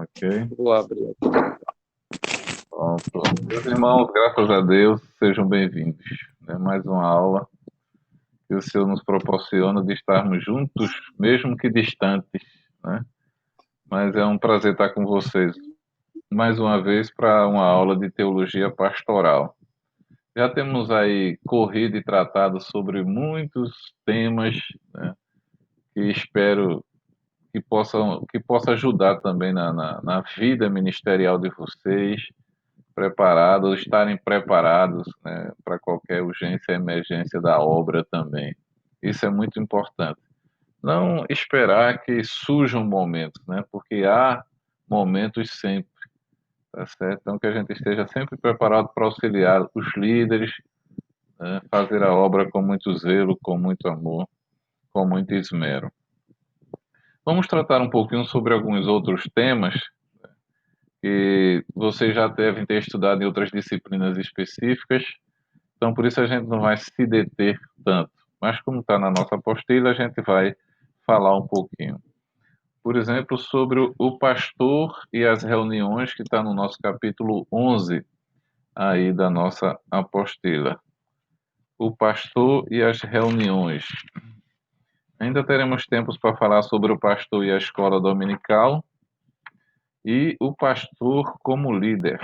Ok, Vou abrir aqui. pronto. Meus irmãos, graças a Deus, sejam bem-vindos. É mais uma aula que o Senhor nos proporciona de estarmos juntos, mesmo que distantes, né? Mas é um prazer estar com vocês mais uma vez para uma aula de teologia pastoral. Já temos aí corrido e tratado sobre muitos temas, né, que espero que possa ajudar também na vida ministerial de vocês, estarem preparados, né, para qualquer urgência e emergência da obra também. Isso é muito importante. Não esperar que surjam momentos, né, porque há momentos sempre, tá certo? Então que a gente esteja sempre preparado para auxiliar os líderes, né, fazer a obra com muito zelo, com muito amor, com muito esmero. Vamos tratar um pouquinho sobre alguns outros temas que vocês já devem ter estudado em outras disciplinas específicas. Então, por isso a gente não vai se deter tanto. Mas, como está na nossa apostila, a gente vai falar um pouquinho. Por exemplo, sobre o pastor e as reuniões, que está no nosso capítulo 11, aí da nossa apostila. O pastor e as reuniões. Ainda teremos tempos para falar sobre o pastor e a escola dominical e o pastor como líder,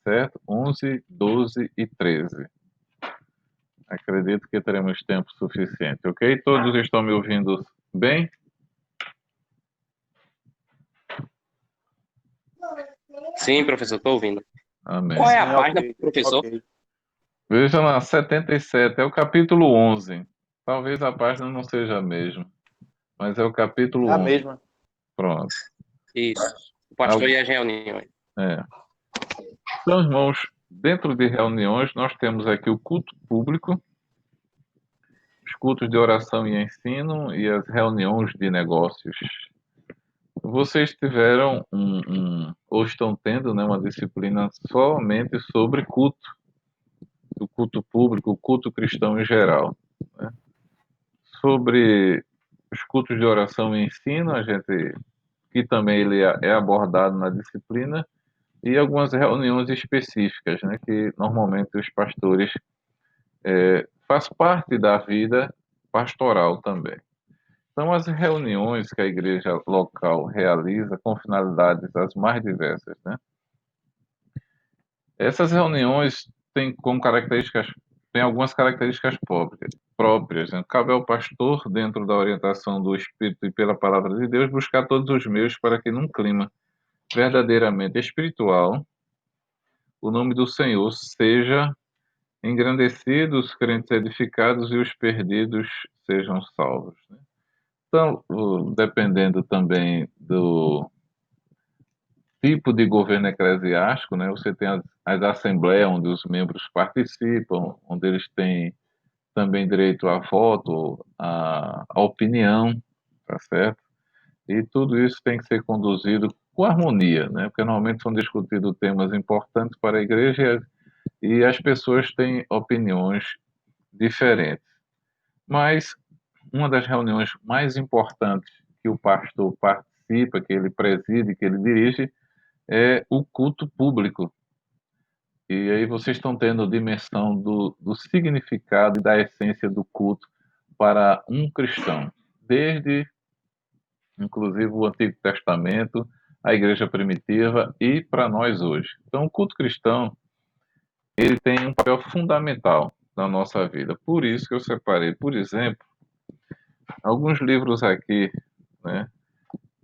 certo? 11, 12 e 13. Acredito que teremos tempo suficiente, ok? Todos estão me ouvindo bem? Sim, professor, estou ouvindo. Amém. Qual é a Sim, página, ok, professor? ok. Veja lá, 77, é o capítulo 11. Talvez a página não seja a mesma, mas é o capítulo É a 11. mesma. Pronto. Isso. O pastor e as reuniões. É. Então, irmãos, dentro de reuniões, nós temos aqui o culto público, os cultos de oração e ensino e as reuniões de negócios. Vocês tiveram ou estão tendo, né, uma disciplina somente sobre culto, o culto público, o culto cristão em geral, né? Sobre os cultos de oração e ensino, a gente que também ele é abordado na disciplina e algumas reuniões específicas, né, que normalmente os pastores faz parte da vida pastoral também. São as reuniões que a igreja local realiza com finalidades as mais diversas, né? Essas reuniões têm algumas características próprias, né? Cabe ao pastor, dentro da orientação do Espírito e pela palavra de Deus, buscar todos os meios para que, num clima verdadeiramente espiritual, o nome do Senhor seja engrandecido, os crentes edificados e os perdidos sejam salvos, né? Então, dependendo também do tipo de governo eclesiástico, né? Você tem as assembleias onde os membros participam, onde eles têm também direito a voto, a opinião, tá certo? E tudo isso tem que ser conduzido com harmonia, né? Porque normalmente são discutidos temas importantes para a igreja e as pessoas têm opiniões diferentes. Mas uma das reuniões mais importantes que o pastor participa, que ele preside, que ele dirige, é o culto público. E aí vocês estão tendo dimensão do significado e da essência do culto para um cristão, desde inclusive o Antigo Testamento, a Igreja Primitiva e para nós hoje. Então, o culto cristão ele tem um papel fundamental na nossa vida. Por isso que eu separei, por exemplo, alguns livros aqui, né?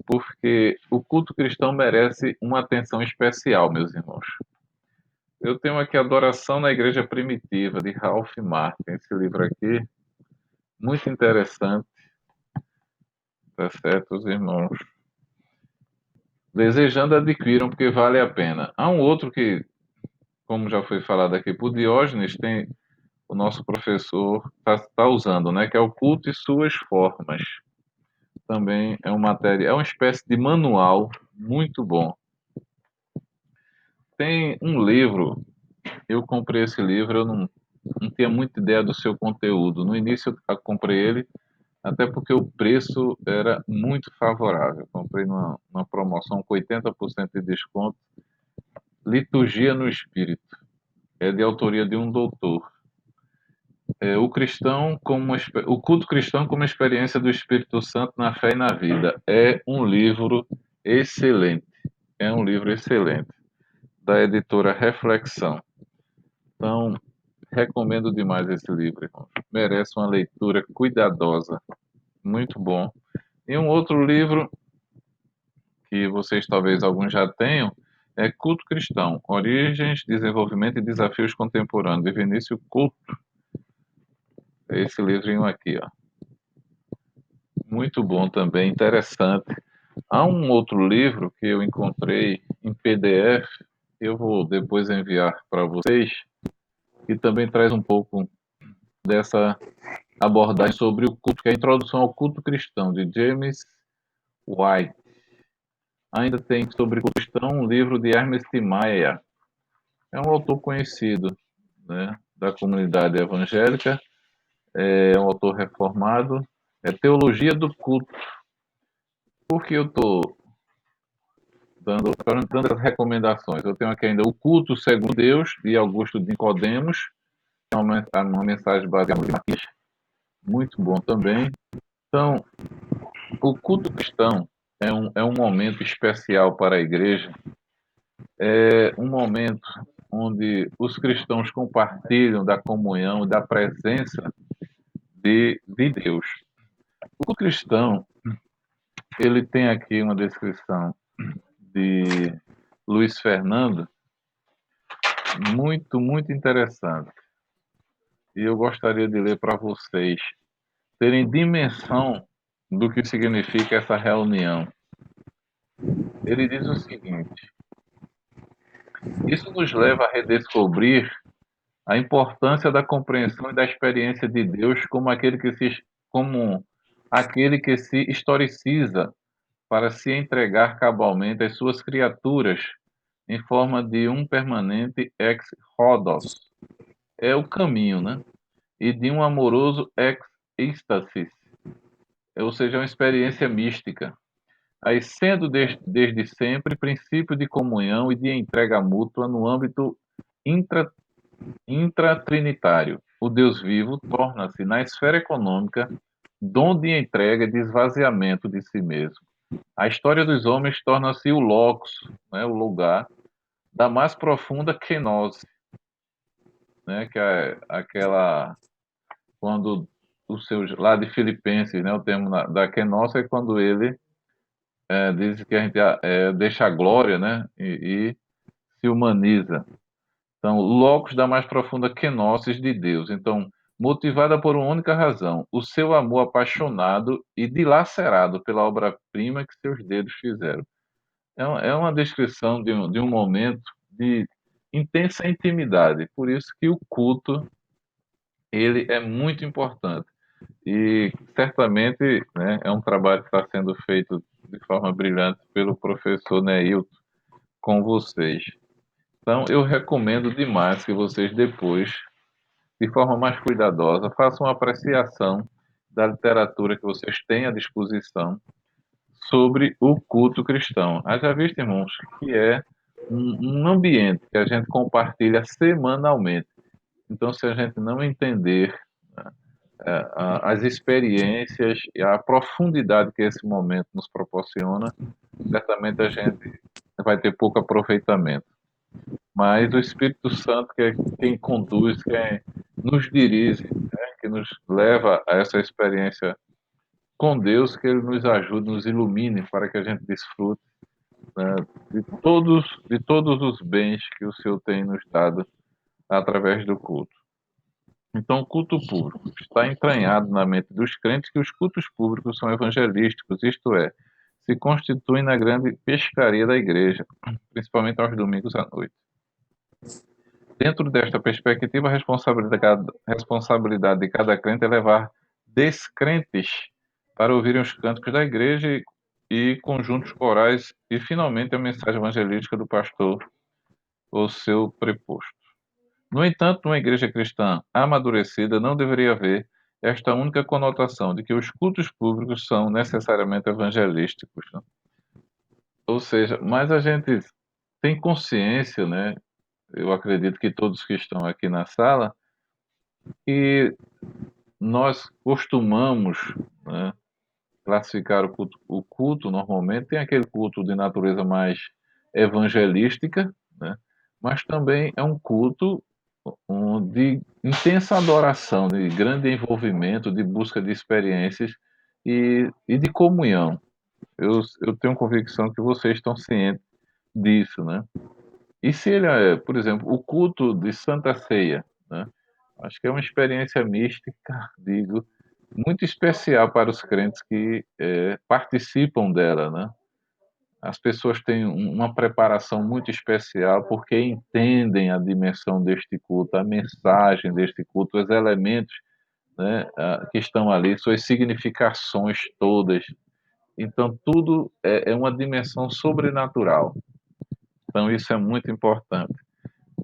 Porque o culto cristão merece uma atenção especial, meus irmãos. Eu tenho aqui Adoração na Igreja Primitiva, de Ralph Martin. Esse livro aqui, muito interessante, tá certo, os irmãos? Desejando adquiram, porque vale a pena. Há um outro que, como já foi falado aqui por Diógenes, tem o nosso professor está usando, né? Que é o culto e suas formas. Também é uma matéria, é uma espécie de manual muito bom. Tem um livro, eu comprei esse livro, eu não tinha muita ideia do seu conteúdo. No início eu comprei ele até porque o preço era muito favorável. Comprei numa promoção com 80% de desconto. Liturgia no Espírito. É de autoria de um doutor. O culto cristão como experiência do Espírito Santo na fé e na vida. É um livro excelente. É um livro excelente. Da editora Reflexão. Então, recomendo demais esse livro, irmão. Merece uma leitura cuidadosa. Muito bom. E um outro livro que vocês talvez alguns já tenham é Culto Cristão, Origens, Desenvolvimento e Desafios Contemporâneos, de Vinícius Couto. É esse livrinho aqui, ó. Muito bom também, interessante. Há um outro livro que eu encontrei em PDF, eu vou depois enviar para vocês, que também traz um pouco dessa abordagem sobre o culto, que é a Introdução ao Culto Cristão, de James White. Ainda tem sobre culto cristão um livro de Ernest Mayer. É um autor conhecido, né, da comunidade evangélica, é um autor reformado, é Teologia do Culto. Por que eu estou dando as recomendações? Eu tenho aqui ainda O Culto Segundo Deus, de Augusto de Nicodemos, é uma mensagem baseada em Matias, muito bom também. Então, o culto cristão é um momento especial para a igreja, é um momento onde os cristãos compartilham da comunhão, da presença de Deus. O cristão, ele tem aqui uma descrição de Luiz Fernando, muito, muito interessante. E eu gostaria de ler para vocês terem dimensão do que significa essa reunião. Ele diz o seguinte: isso nos leva a redescobrir a importância da compreensão e da experiência de Deus como aquele que se historiciza para se entregar cabalmente às suas criaturas em forma de um permanente ex hodos. É o caminho, né? E de um amoroso ex êxtasis, ou seja, uma experiência mística. Aí sendo desde sempre princípio de comunhão e de entrega mútua no âmbito intra intratrinitário. O Deus vivo torna-se, na esfera econômica, dom de entrega e de esvaziamento de si mesmo. A história dos homens torna-se o locus, né, o lugar da mais profunda kenosis, né, que é aquela quando os seus lá de Filipenses, né, o termo da kenosis é quando ele diz que a gente deixa a glória, né, e se humaniza. Então, locus da mais profunda kenosis de Deus. Então, motivada por uma única razão, o seu amor apaixonado e dilacerado pela obra-prima que seus dedos fizeram. É uma descrição de um momento de intensa intimidade. Por isso que o culto, ele é muito importante. E certamente, né, é um trabalho que está sendo feito de forma brilhante pelo professor Neilton com vocês. Então, eu recomendo demais que vocês depois, de forma mais cuidadosa, façam uma apreciação da literatura que vocês têm à disposição sobre o culto cristão. Haja visto, irmãos, que é um ambiente que a gente compartilha semanalmente. Então, se a gente não entender as experiências e a profundidade que esse momento nos proporciona, certamente a gente vai ter pouco aproveitamento. Mas o Espírito Santo, que é quem conduz, quem nos dirige, né, que nos leva a essa experiência com Deus, que Ele nos ajude, nos ilumine para que a gente desfrute, né, de todos os bens que o Senhor tem nos dado através do culto. Então, o culto público está entranhado na mente dos crentes que os cultos públicos são evangelísticos, isto é, se constituem na grande pescaria da igreja, principalmente aos domingos à noite. Dentro desta perspectiva, a responsabilidade de cada crente é levar descrentes para ouvirem os cânticos da igreja e conjuntos corais e, finalmente, a mensagem evangelística do pastor ou seu preposto. No entanto, numa igreja cristã amadurecida, não deveria haver esta única conotação de que os cultos públicos são necessariamente evangelísticos, né? Ou seja, mas a gente tem consciência, né? Eu acredito que todos que estão aqui na sala, que nós costumamos, né, classificar o culto normalmente, tem aquele culto de natureza mais evangelística, né? Mas também é um culto de intensa adoração, de grande envolvimento, de busca de experiências e de comunhão. Eu tenho convicção que vocês estão cientes disso, né? E se ele é, por exemplo, o culto de Santa Ceia, né? Acho que é uma experiência mística, digo, muito especial para os crentes que participam dela, né? As pessoas têm uma preparação muito especial porque entendem a dimensão deste culto, a mensagem deste culto, os elementos, né, que estão ali, suas significações todas. Então, tudo é uma dimensão sobrenatural. Então, isso é muito importante,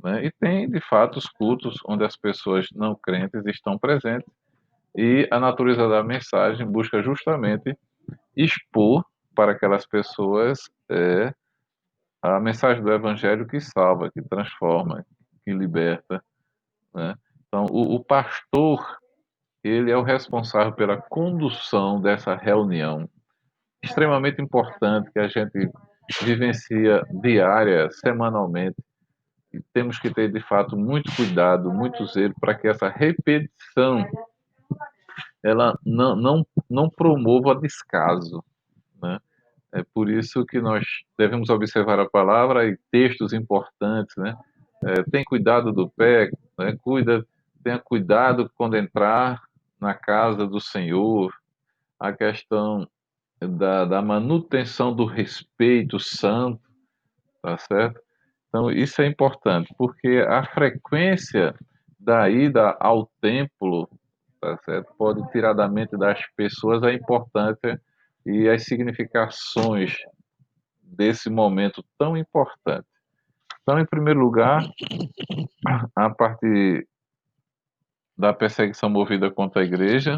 né? E tem, de fato, os cultos onde as pessoas não crentes estão presentes e a natureza da mensagem busca justamente expor para aquelas pessoas a mensagem do evangelho que salva, que transforma, que liberta, né? Então, o pastor, ele é o responsável pela condução dessa reunião extremamente importante que a gente vivencia diária, semanalmente. E temos que ter, de fato, muito cuidado, muito zelo para que essa repetição ela não promova descaso, né? É por isso que nós devemos observar a palavra e textos importantes, né? Tem cuidado do pé, né? Tenha cuidado quando entrar na casa do Senhor, a questão da manutenção do respeito santo, tá certo? Então, isso é importante, porque a frequência da ida ao templo, tá certo? Pode tirar da mente das pessoas a importância e as significações desse momento tão importante. Então, em primeiro lugar, a parte da perseguição movida contra a igreja,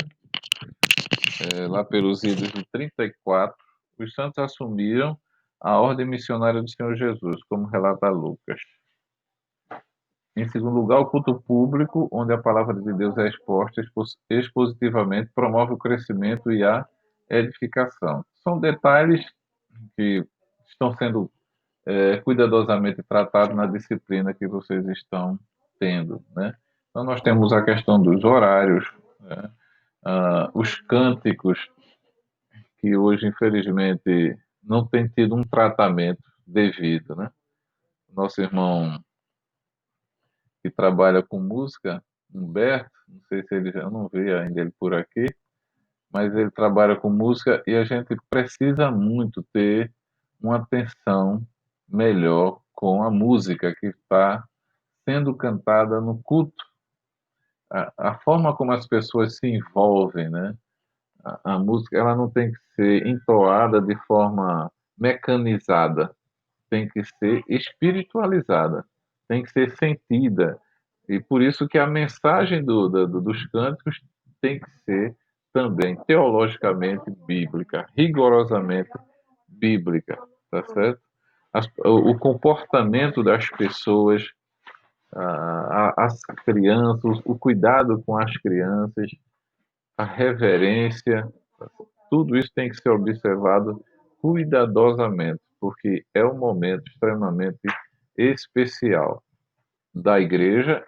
lá pelos idos de 34, os santos assumiram a ordem missionária do Senhor Jesus, como relata Lucas. Em segundo lugar, o culto público, onde a palavra de Deus é exposta expositivamente, promove o crescimento e a edificação. São detalhes que estão sendo cuidadosamente tratados na disciplina que vocês estão tendo, né? Então, nós temos a questão dos horários, né? Os cânticos, que hoje, infelizmente, não tem tido um tratamento devido, né? Nosso irmão que trabalha com música, Humberto, não sei se ele já não vi ainda ele por aqui, mas ele trabalha com música e a gente precisa muito ter uma atenção melhor com a música que está sendo cantada no culto, a forma como as pessoas se envolvem, né? A música ela não tem que ser entoada de forma mecanizada, tem que ser espiritualizada, tem que ser sentida. E por isso que a mensagem dos cânticos tem que ser também teologicamente bíblica, rigorosamente bíblica, tá certo? O comportamento das pessoas, as crianças, o cuidado com as crianças, a reverência, tudo isso tem que ser observado cuidadosamente, porque é um momento extremamente especial da igreja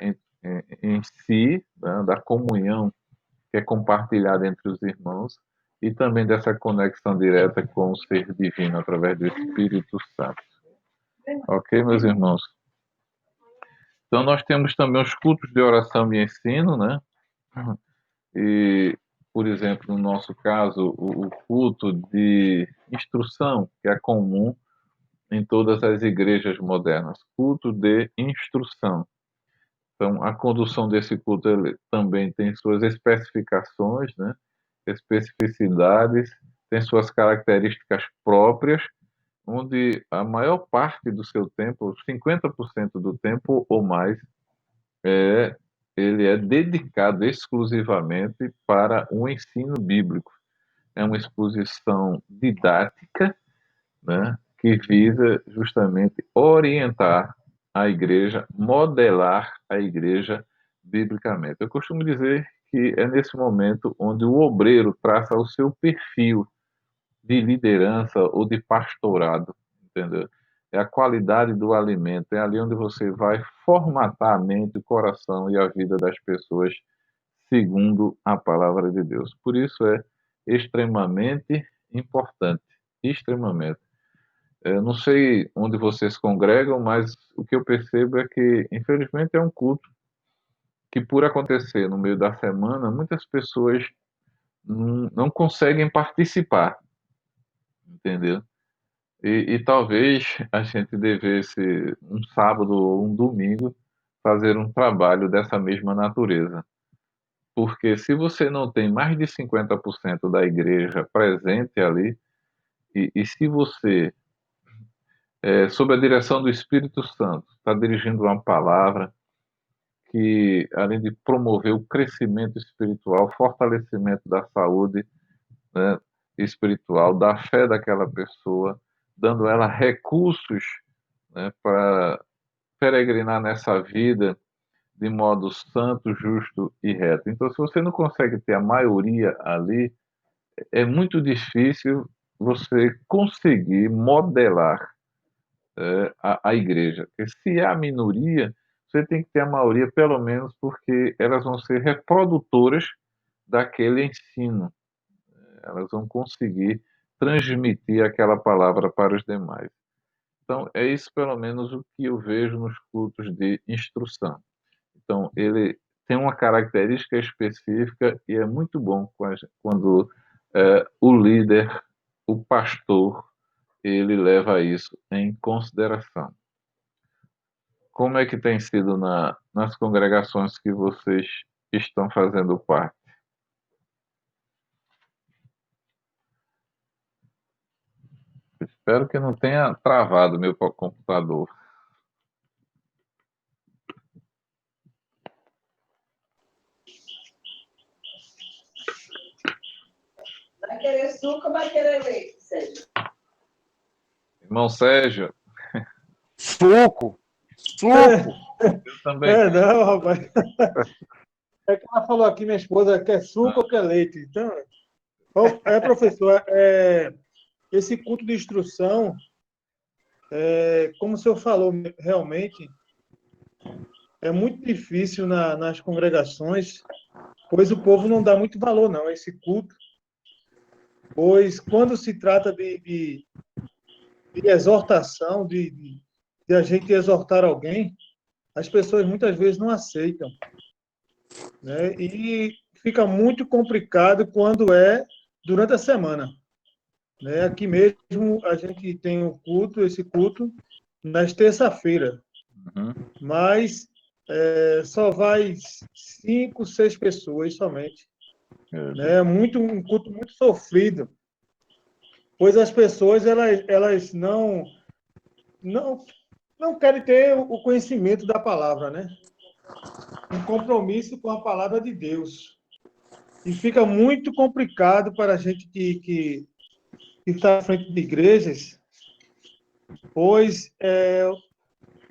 em si, né, da comunhão que é compartilhada entre os irmãos e também dessa conexão direta com o ser divino através do Espírito Santo. Ok, meus irmãos? Então, nós temos também os cultos de oração e ensino, né? E, por exemplo, no nosso caso, o culto de instrução, que é comum em todas as igrejas modernas, culto de instrução. Então, a condução desse culto ele também tem suas especificações, né? Especificidades, tem suas características próprias, onde a maior parte do seu tempo, 50% do tempo ou mais, é ele é dedicado exclusivamente para o ensino bíblico. É uma exposição didática, né, que visa justamente orientar a igreja, modelar a igreja biblicamente. Eu costumo dizer que é nesse momento onde o obreiro traça o seu perfil de liderança ou de pastorado, entendeu? É a qualidade do alimento, é ali onde você vai formatar a mente, o coração e a vida das pessoas segundo a palavra de Deus. Por isso é extremamente importante, extremamente. Eu não sei onde vocês congregam, mas o que eu percebo é que, infelizmente, é um culto que, por acontecer no meio da semana, muitas pessoas não conseguem participar, entendeu? E talvez a gente devesse, um sábado ou um domingo, fazer um trabalho dessa mesma natureza. Porque se você não tem mais de 50% da igreja presente ali, e se você, sob a direção do Espírito Santo, está dirigindo uma palavra que, além de promover o crescimento espiritual, fortalecimento da saúde, né, espiritual, da fé daquela pessoa, dando ela recursos, né, para peregrinar nessa vida de modo santo, justo e reto. Então, se você não consegue ter a maioria ali, é muito difícil você conseguir modelar a igreja. Porque se há minoria, você tem que ter a maioria, pelo menos, porque elas vão ser reprodutoras daquele ensino. Elas vão conseguir transmitir aquela palavra para os demais. Então, é isso, pelo menos, o que eu vejo nos cultos de instrução. Então, ele tem uma característica específica e é muito bom quando o líder, o pastor, ele leva isso em consideração. Como é que tem sido nas congregações que vocês estão fazendo parte? Espero que não tenha travado meu computador. Vai querer suco ou vai querer leite, Sérgio? Irmão Sérgio, Suco! eu também. Não, rapaz. É que ela falou aqui, minha esposa, quer suco ou quer leite? Então, professor, esse culto de instrução, como o senhor falou, realmente, é muito difícil nas congregações, pois o povo não dá muito valor, não, a esse culto. Pois quando se trata de exortação, de a gente exortar alguém, as pessoas muitas vezes não aceitam, né? E fica muito complicado quando é durante a semana, né? Aqui mesmo a gente tem o culto, esse culto, nas terça-feiras, Uhum. mas só vai 5, 6 pessoas somente, né? É um culto muito sofrido, pois as pessoas elas não não querem ter o conhecimento da palavra, né? Um compromisso com a palavra de Deus. E fica muito complicado para a gente que está à frente de igrejas, pois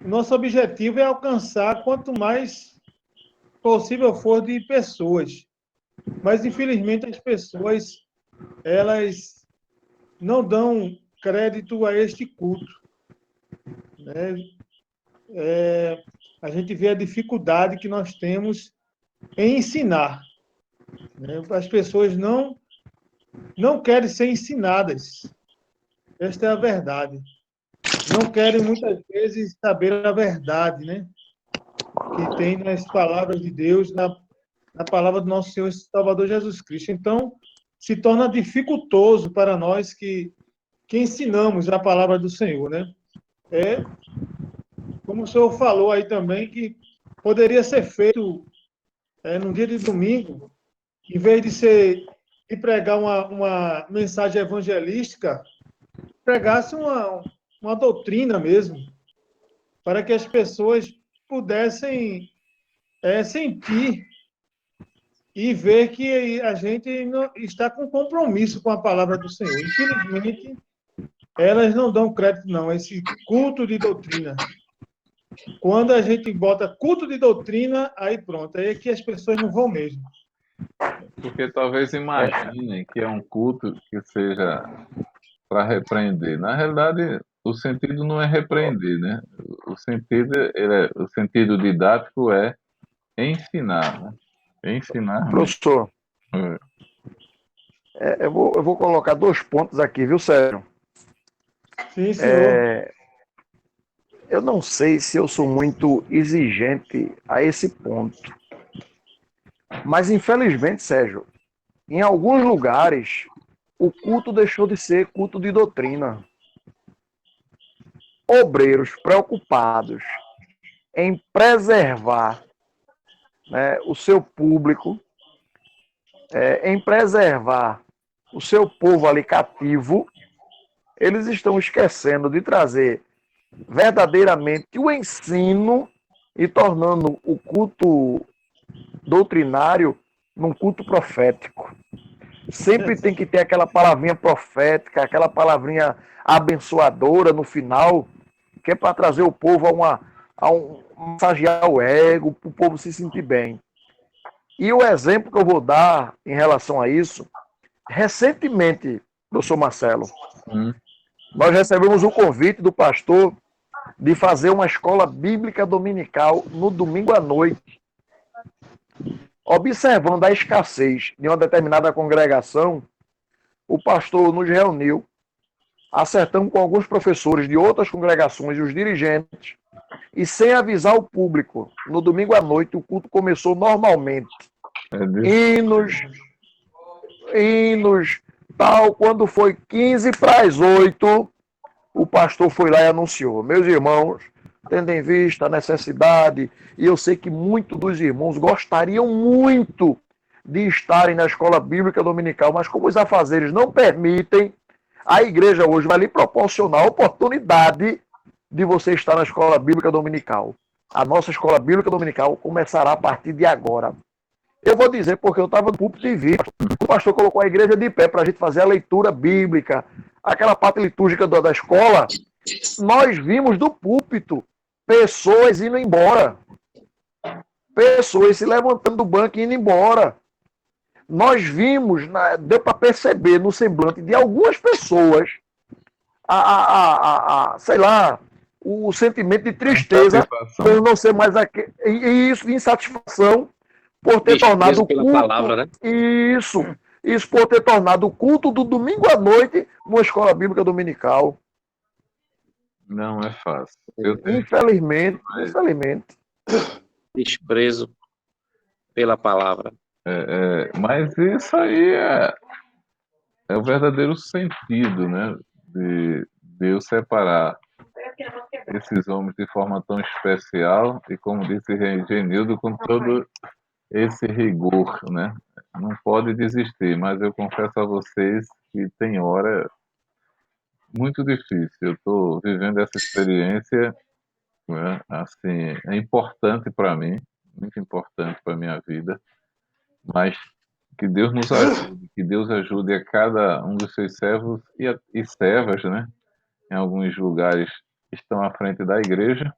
o nosso objetivo é alcançar quanto mais possível for de pessoas. Mas, infelizmente, as pessoas elas não dão crédito a este culto, né? A gente vê a dificuldade que nós temos em ensinar, né? As pessoas não querem ser ensinadas. Esta é a verdade. Não querem, muitas vezes, saber a verdade, né? Que tem nas palavras de Deus, na palavra do nosso Senhor e Salvador Jesus Cristo. Então, se torna dificultoso para nós que ensinamos a palavra do Senhor, né? Como o senhor falou aí também, que poderia ser feito no dia de domingo, em vez de pregar uma mensagem evangelística, pregasse uma doutrina mesmo, para que as pessoas pudessem é sentir e ver que a gente não, está com compromisso com a palavra do Senhor. Infelizmente, elas não dão crédito, não, a esse culto de doutrina. Quando a gente bota culto de doutrina, aí pronto, aí é que as pessoas não vão mesmo. Porque talvez imaginem que é um culto que seja para repreender. Na realidade, o sentido não é repreender, né? O sentido didático é ensinar, né? Ensinar mesmo. Professor, eu vou colocar 2 pontos aqui, viu, Sérgio? Sim, senhor. Eu não sei se eu sou muito exigente a esse ponto, mas infelizmente, Sérgio, em alguns lugares, o culto deixou de ser culto de doutrina. Obreiros preocupados em preservar, né, o seu público, em preservar o seu povo ali cativo, eles estão esquecendo de trazer verdadeiramente o ensino e tornando o culto doutrinário num culto profético. Sempre tem que ter aquela palavrinha profética, aquela palavrinha abençoadora no final, que é para trazer o povo a massagear o ego, para o povo se sentir bem. E o exemplo que eu vou dar em relação a isso, recentemente, professor Marcelo, nós recebemos um convite do pastor de fazer uma escola bíblica dominical no domingo à noite. Observando a escassez de uma determinada congregação, o pastor nos reuniu, acertamos com alguns professores de outras congregações e os dirigentes, e sem avisar o público, no domingo à noite o culto começou normalmente. Hinos, tal, quando foi 15 para as 8, o pastor foi lá e anunciou: meus irmãos, tendo em vista a necessidade, e eu sei que muitos dos irmãos gostariam muito de estarem na escola bíblica dominical, mas como os afazeres não permitem, a igreja hoje vai lhe proporcionar a oportunidade de você estar na escola bíblica dominical. A nossa escola bíblica dominical começará a partir de agora. Eu vou dizer porque eu estava no púlpito e vi, o pastor colocou a igreja de pé para a gente fazer a leitura bíblica, aquela parte litúrgica da escola. Nós vimos do púlpito pessoas indo embora, pessoas se levantando do banco e indo embora. Nós vimos, deu para perceber no semblante de algumas pessoas, sei lá, o sentimento de tristeza por não ser mais aquele, e isso, insatisfação por ter tornado o culto, palavra, né? Isso por ter tornado o culto do domingo à noite numa escola bíblica dominical. Não é fácil. Infelizmente. Desprezo pela palavra. Mas isso aí é o verdadeiro sentido, né? De Deus separar esses homens de forma tão especial e, como disse Genildo, com todo esse rigor, né? Não pode desistir, mas eu confesso a vocês que tem hora muito difícil. Eu estou vivendo essa experiência, né? Assim, é importante para mim, muito importante para a minha vida, mas que Deus nos ajude, que Deus ajude a cada um dos seus servos e servas, né? Em alguns lugares estão à frente da igreja,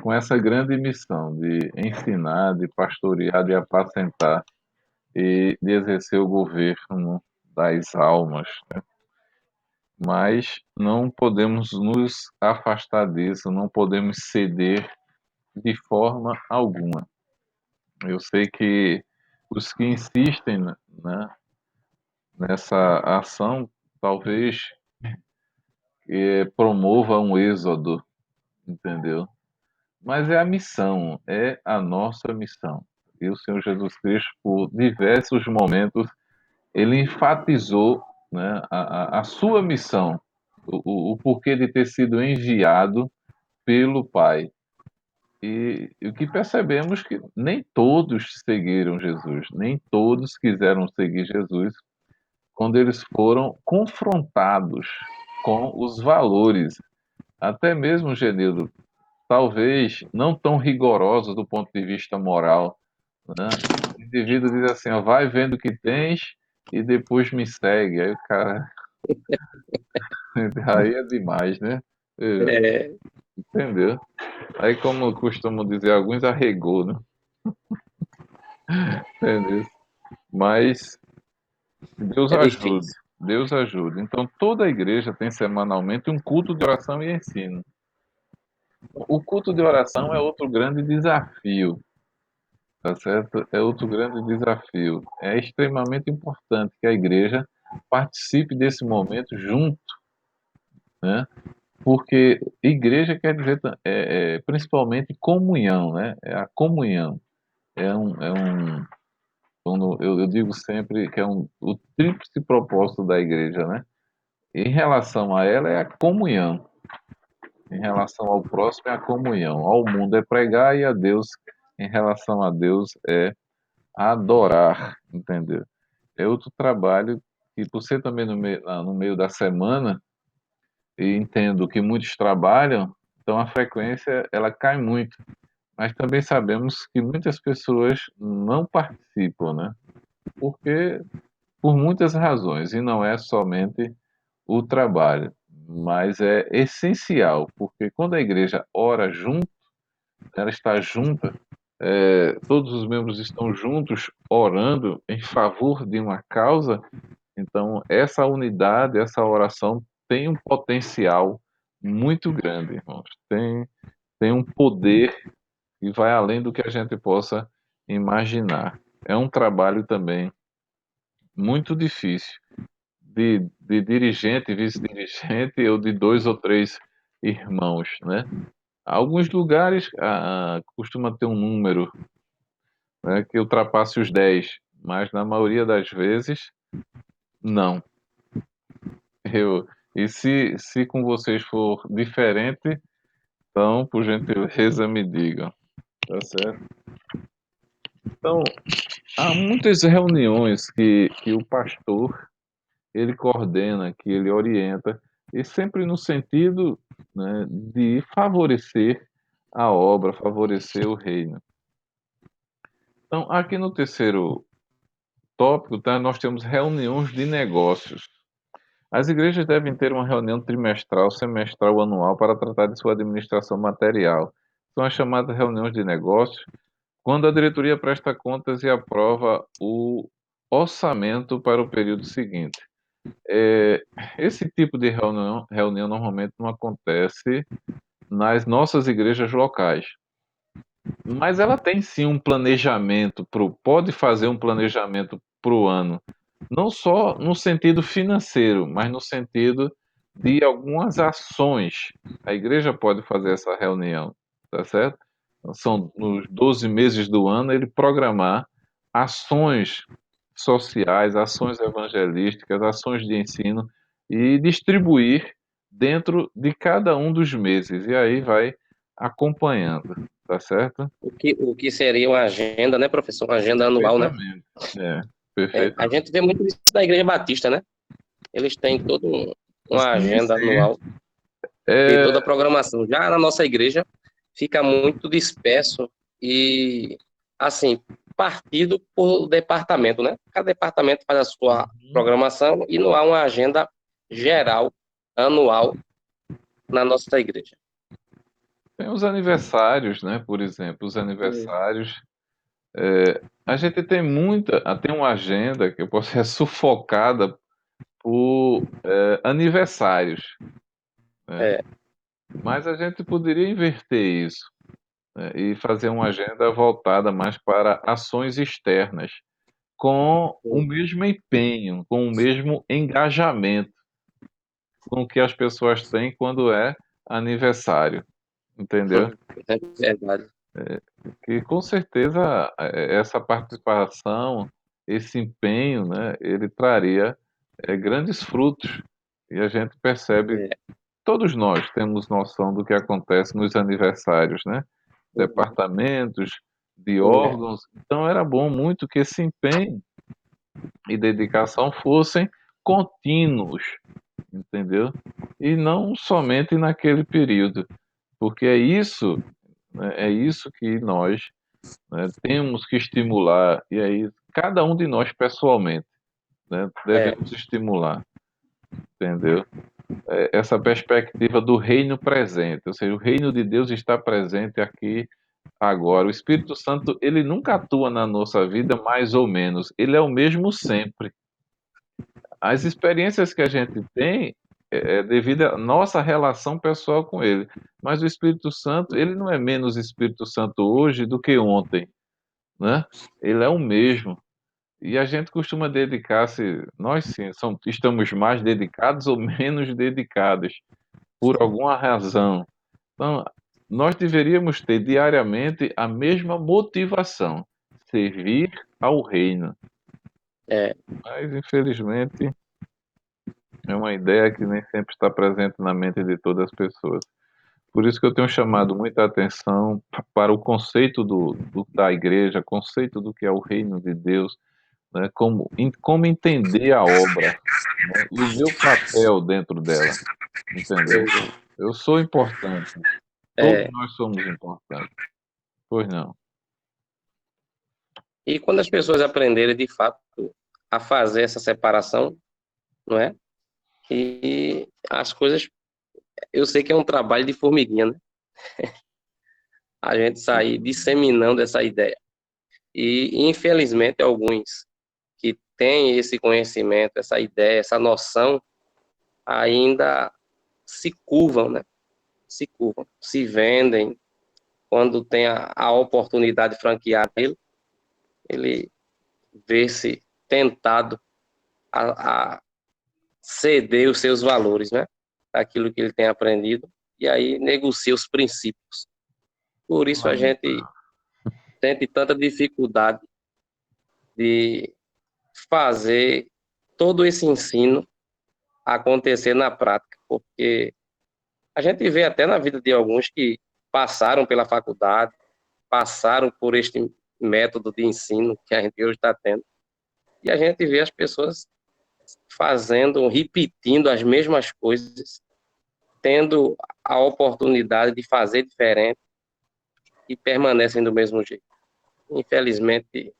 com essa grande missão de ensinar, de pastorear, de apacentar e de exercer o governo das almas, né? Mas não podemos nos afastar disso, não podemos ceder de forma alguma. Eu sei que os que insistem, né, nessa ação talvez promova um êxodo, entendeu? Mas é a missão, é a nossa missão. E o Senhor Jesus Cristo, por diversos momentos, ele enfatizou, né, a sua missão, o porquê de ter sido enviado pelo Pai. E o que percebemos que nem todos seguiram Jesus, nem todos quiseram seguir Jesus quando eles foram confrontados com os valores. Até mesmo, Genildo, talvez não tão rigorosos do ponto de vista moral, né? O indivíduo diz assim, ó, vai vendo o que tens e depois me segue. Aí o cara, aí é demais, né? É, Entendeu? Aí, como costumam dizer alguns, arregou, né? Entendeu? Mas Deus é ajude, difícil. Deus ajude. Então, toda a igreja tem semanalmente um culto de oração e ensino. O culto de oração é outro grande desafio, tá certo? É outro grande desafio. É extremamente importante que a igreja participe desse momento junto, né? Porque igreja quer dizer principalmente comunhão, né? É a comunhão. Quando eu digo sempre que é o tríplice propósito da igreja, né? Em relação a ela é a comunhão. Em relação ao próximo é a comunhão. Ao mundo é pregar e a Deus, em relação a Deus, é adorar, entendeu? É outro trabalho que por ser também no meio da semana, e entendo que muitos trabalham, então a frequência ela cai muito. Mas também sabemos que muitas pessoas não participam, né? Porque por muitas razões, e não é somente o trabalho, mas é essencial, porque quando a igreja ora junto, ela está junta, todos os membros estão juntos orando em favor de uma causa, então essa unidade, essa oração tem um potencial muito grande, irmãos. Tem um poder que vai além do que a gente possa imaginar. É um trabalho também muito difícil de dirigente, vice-dirigente ou de dois ou três irmãos, né? Alguns lugares costuma ter um número, né, que ultrapasse os 10, mas na maioria das vezes, não. Eu, e se com vocês for diferente, então, por gentileza, me digam, tá certo? Então, há muitas reuniões que o pastor ele coordena, que ele orienta, e sempre no sentido, né, de favorecer a obra, favorecer o reino. Então, aqui no terceiro tópico, tá, nós temos reuniões de negócios. As igrejas devem ter uma reunião trimestral, semestral, anual para tratar de sua administração material. São as chamadas reuniões de negócios, quando a diretoria presta contas e aprova o orçamento para o período seguinte. É, esse tipo de reunião normalmente não acontece nas nossas igrejas locais, mas ela tem sim um planejamento, pode fazer um planejamento para o ano, não só no sentido financeiro, mas no sentido de algumas ações. A igreja pode fazer essa reunião, tá certo? Então, são nos 12 meses do ano ele programar ações sociais, ações evangelísticas, ações de ensino e distribuir dentro de cada um dos meses. E aí vai acompanhando, tá certo? O que seria uma agenda, né, professor? Uma agenda anual, né? Perfeitamente. É, A perfeitamente. gente vê muito isso da Igreja Batista, né? Eles têm toda uma Sim, agenda sim. anual de É, toda a programação. Já na nossa igreja fica muito disperso e, assim, partido por departamento, né? Cada departamento faz a sua programação e não há uma agenda geral, anual, na nossa igreja. tem os aniversários, né? Por exemplo, os aniversários. A gente tem uma agenda que eu posso ser sufocada por aniversários, né? É, Mas a gente poderia inverter isso, né? E fazer uma agenda voltada mais para ações externas, com o mesmo empenho, com o mesmo engajamento com que as pessoas têm quando é aniversário, entendeu? é verdade. Que com certeza essa participação, esse empenho, né, ele traria grandes frutos. E a gente percebe, É. todos nós temos noção do que acontece nos aniversários, né? Departamentos, de órgãos. Então era bom muito que esse empenho e dedicação fossem contínuos, entendeu? E não somente naquele período. Porque é isso, né, é isso que nós, né, temos que estimular, e aí cada um de nós pessoalmente, né, devemos estimular, entendeu? Essa perspectiva do reino presente, ou seja, o reino de Deus está presente aqui agora. O Espírito Santo, ele nunca atua na nossa vida mais ou menos, ele é o mesmo sempre. As experiências que a gente tem é devido à nossa relação pessoal com ele, mas o Espírito Santo, ele não é menos Espírito Santo hoje do que ontem, né? Ele é o mesmo. E a gente costuma dedicar-se, nós sim, estamos mais dedicados ou menos dedicados, por alguma razão. Então, nós deveríamos ter diariamente a mesma motivação, servir ao reino. É, Mas, infelizmente, é uma ideia que nem sempre está presente na mente de todas as pessoas. Por isso que eu tenho chamado muita atenção para o conceito da igreja, conceito do que é o reino de Deus, né? Como entender a obra, né? E o meu papel dentro dela, entendeu? Eu sou importante, todos é, nós somos importantes. Pois não. e quando as pessoas aprenderem de fato a fazer essa separação, não é? E as coisas, eu sei que é um trabalho de formiguinha, né? A gente sair disseminando essa ideia. E, infelizmente, alguns que têm esse conhecimento, essa ideia, essa noção, ainda se curvam, né? Se curvam, se vendem. Quando tem a oportunidade de franquear ele vê-se tentado a ceder os seus valores, né? Aquilo que ele tem aprendido, e aí negocia os princípios. Por isso a gente tem tanta dificuldade de fazer todo esse ensino acontecer na prática, porque a gente vê até na vida de alguns que passaram pela faculdade, passaram por este método de ensino que a gente hoje está tendo, e a gente vê as pessoas fazendo, repetindo as mesmas coisas, tendo a oportunidade de fazer diferente e permanecem do mesmo jeito. Infelizmente,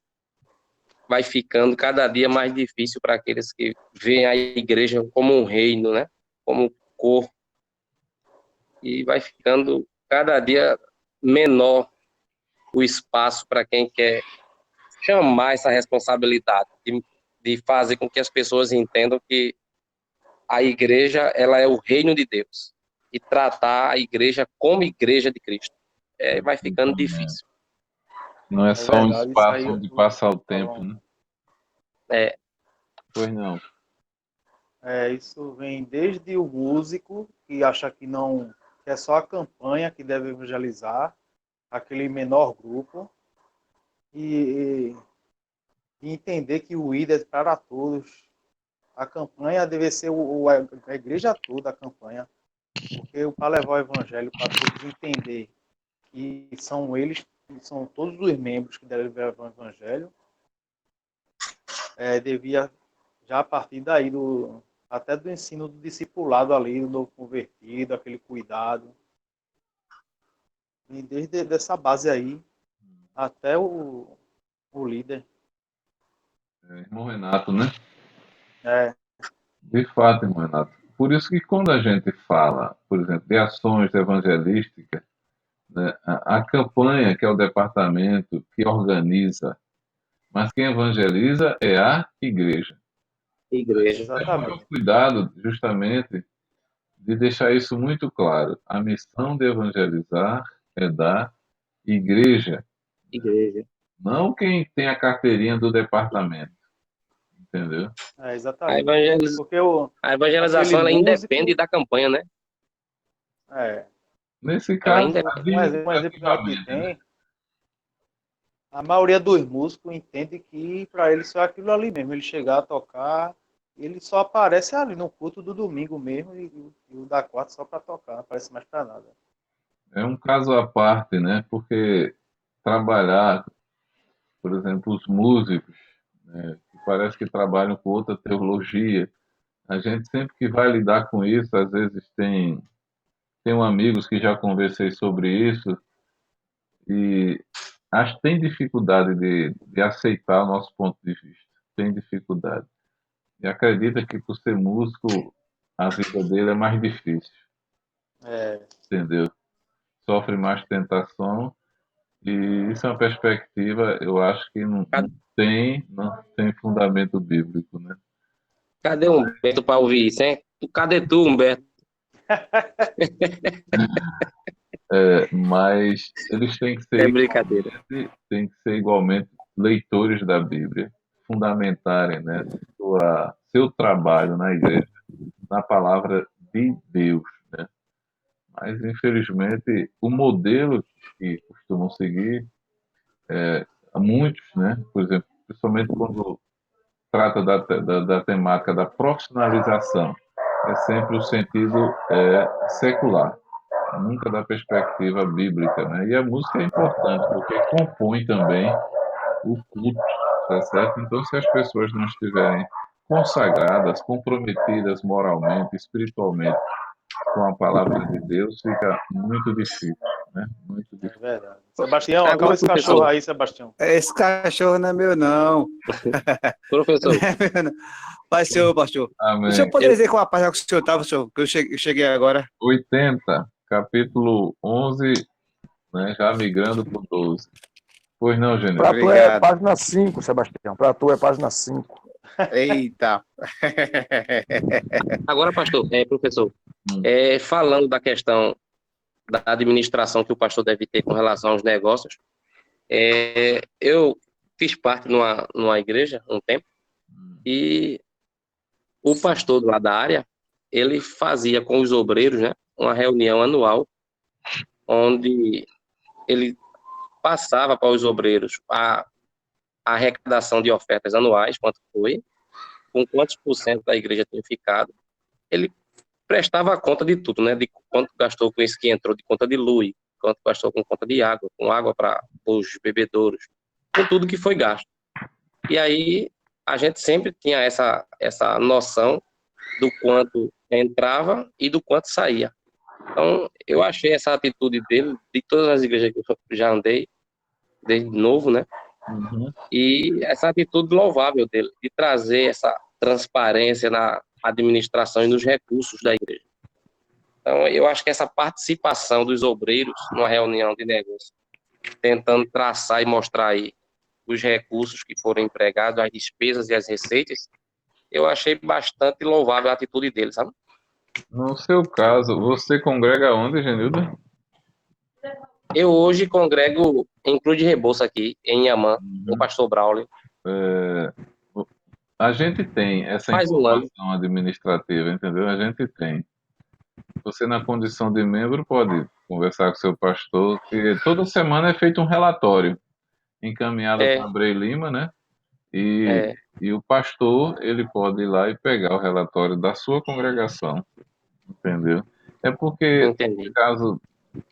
vai ficando cada dia mais difícil para aqueles que veem a igreja como um reino, né? Como um corpo, e vai ficando cada dia menor o espaço para quem quer chamar essa responsabilidade de fazer com que as pessoas entendam que a igreja ela é o reino de Deus e tratar a igreja como igreja de Cristo. Vai ficando difícil. Não é É só um verdade, isso espaço aí onde eu passar o tempo, falando. né? É, Pois não. Isso vem desde o músico que acha que não que é só a campanha que deve evangelizar aquele menor grupo e, e entender que o ID é para todos. A campanha deve ser a igreja toda a campanha, porque para levar o evangelho para todos entender que são eles, são todos os membros que devem levar o evangelho, devia já a partir daí até do ensino do discipulado ali, do novo convertido, aquele cuidado. E desde dessa base aí até o líder. Irmão Renato, né? É, De fato, irmão Renato. Por isso que quando a gente fala, por exemplo, de ações evangelísticas, né, a campanha, que é o departamento que organiza, mas quem evangeliza é a igreja. igreja. É maior exatamente. cuidado, justamente, de deixar isso muito claro. A missão de evangelizar é da igreja, Igreja. não quem tem a carteirinha do departamento, entendeu? A, Exatamente. evangeliz... Porque a aquele evangelização ela independe músico, da campanha, né? é, Nesse Ela caso, um exemplo que a gente administrativamente, né? tem, a maioria dos músicos entende que para ele só é aquilo ali mesmo, ele chegar a tocar, ele só aparece ali no culto do domingo mesmo e o da quarta só para tocar, não aparece mais para nada. É um caso à parte, né? Porque trabalhar, por exemplo, os músicos, né, que parece que trabalham com outra teologia, a gente sempre que vai lidar com isso, às vezes tem tenho amigos que já conversei sobre isso e acho que tem dificuldade de aceitar o nosso ponto de vista. Tem dificuldade. E acredita que por ser músico, a vida dele é mais difícil, É, entendeu? Sofre mais tentação e isso é uma perspectiva, eu acho que não tem fundamento bíblico, né? Cadê o Humberto para ouvir isso, hein? Cadê tu, Humberto? Mas eles É brincadeira. têm que ser igualmente leitores da Bíblia, fundamentarem, né, seu trabalho na igreja, na palavra de Deus, né? Mas, infelizmente, o modelo que costumam seguir, muitos, né, por exemplo, principalmente quando trata da temática da profissionalização, é sempre o sentido secular, nunca da perspectiva bíblica, né? E a música é importante porque compõe também o culto, tá certo? Então, se as pessoas não estiverem consagradas, comprometidas moralmente, espiritualmente com a palavra de Deus, fica muito difícil, né? Muito é difícil. verdade. Sebastião, Agora, acalma esse cachorro professor. aí, Sebastião. Esse cachorro não é meu, não. Professor, Não é meu, não. Pai, senhor, pastor. O senhor Amém. poderia dizer qual a página que o senhor estava, senhor? Que eu cheguei agora. 80, capítulo 11, né? Já migrando para o 12. Pois não, Genil? Para tu é Obrigado. página 5, Sebastião. Para tu é página 5. Eita. agora, pastor, professor, falando da questão da administração que o pastor deve ter com relação aos negócios, eu fiz parte numa igreja um tempo e o pastor lá da área, ele fazia com os obreiros, né, uma reunião anual onde ele passava para os obreiros a arrecadação de ofertas anuais, quanto foi, com quantos por cento da igreja tinha ficado. Ele prestava conta de tudo, né? De quanto gastou com isso que entrou de conta de luz, quanto gastou com conta de água, com água para os bebedouros, com tudo que foi gasto. E aí a gente sempre tinha essa noção do quanto entrava e do quanto saía. Então, eu achei essa atitude dele, de todas as igrejas que eu já andei, desde novo, né? Uhum. E essa atitude louvável dele, de trazer essa transparência na administração e nos recursos da igreja. Então, eu acho que essa participação dos obreiros numa reunião de negócio, tentando traçar e mostrar aí os recursos que foram empregados, as despesas e as receitas, eu achei bastante louvável a atitude dele, sabe? No seu caso, você congrega onde, Genilda? Eu hoje congrego em Cruz de Rebouça aqui, em Inhamã, com o pastor Braulio. A gente tem essa Faz um ano. informação administrativa, entendeu? A gente tem. Você, na condição de membro, pode conversar com o seu pastor, que toda semana é feito um relatório encaminhado para Abreu Lima, né? E o pastor, ele pode ir lá e pegar o relatório da sua congregação, entendeu? É porque, Entendi. no caso,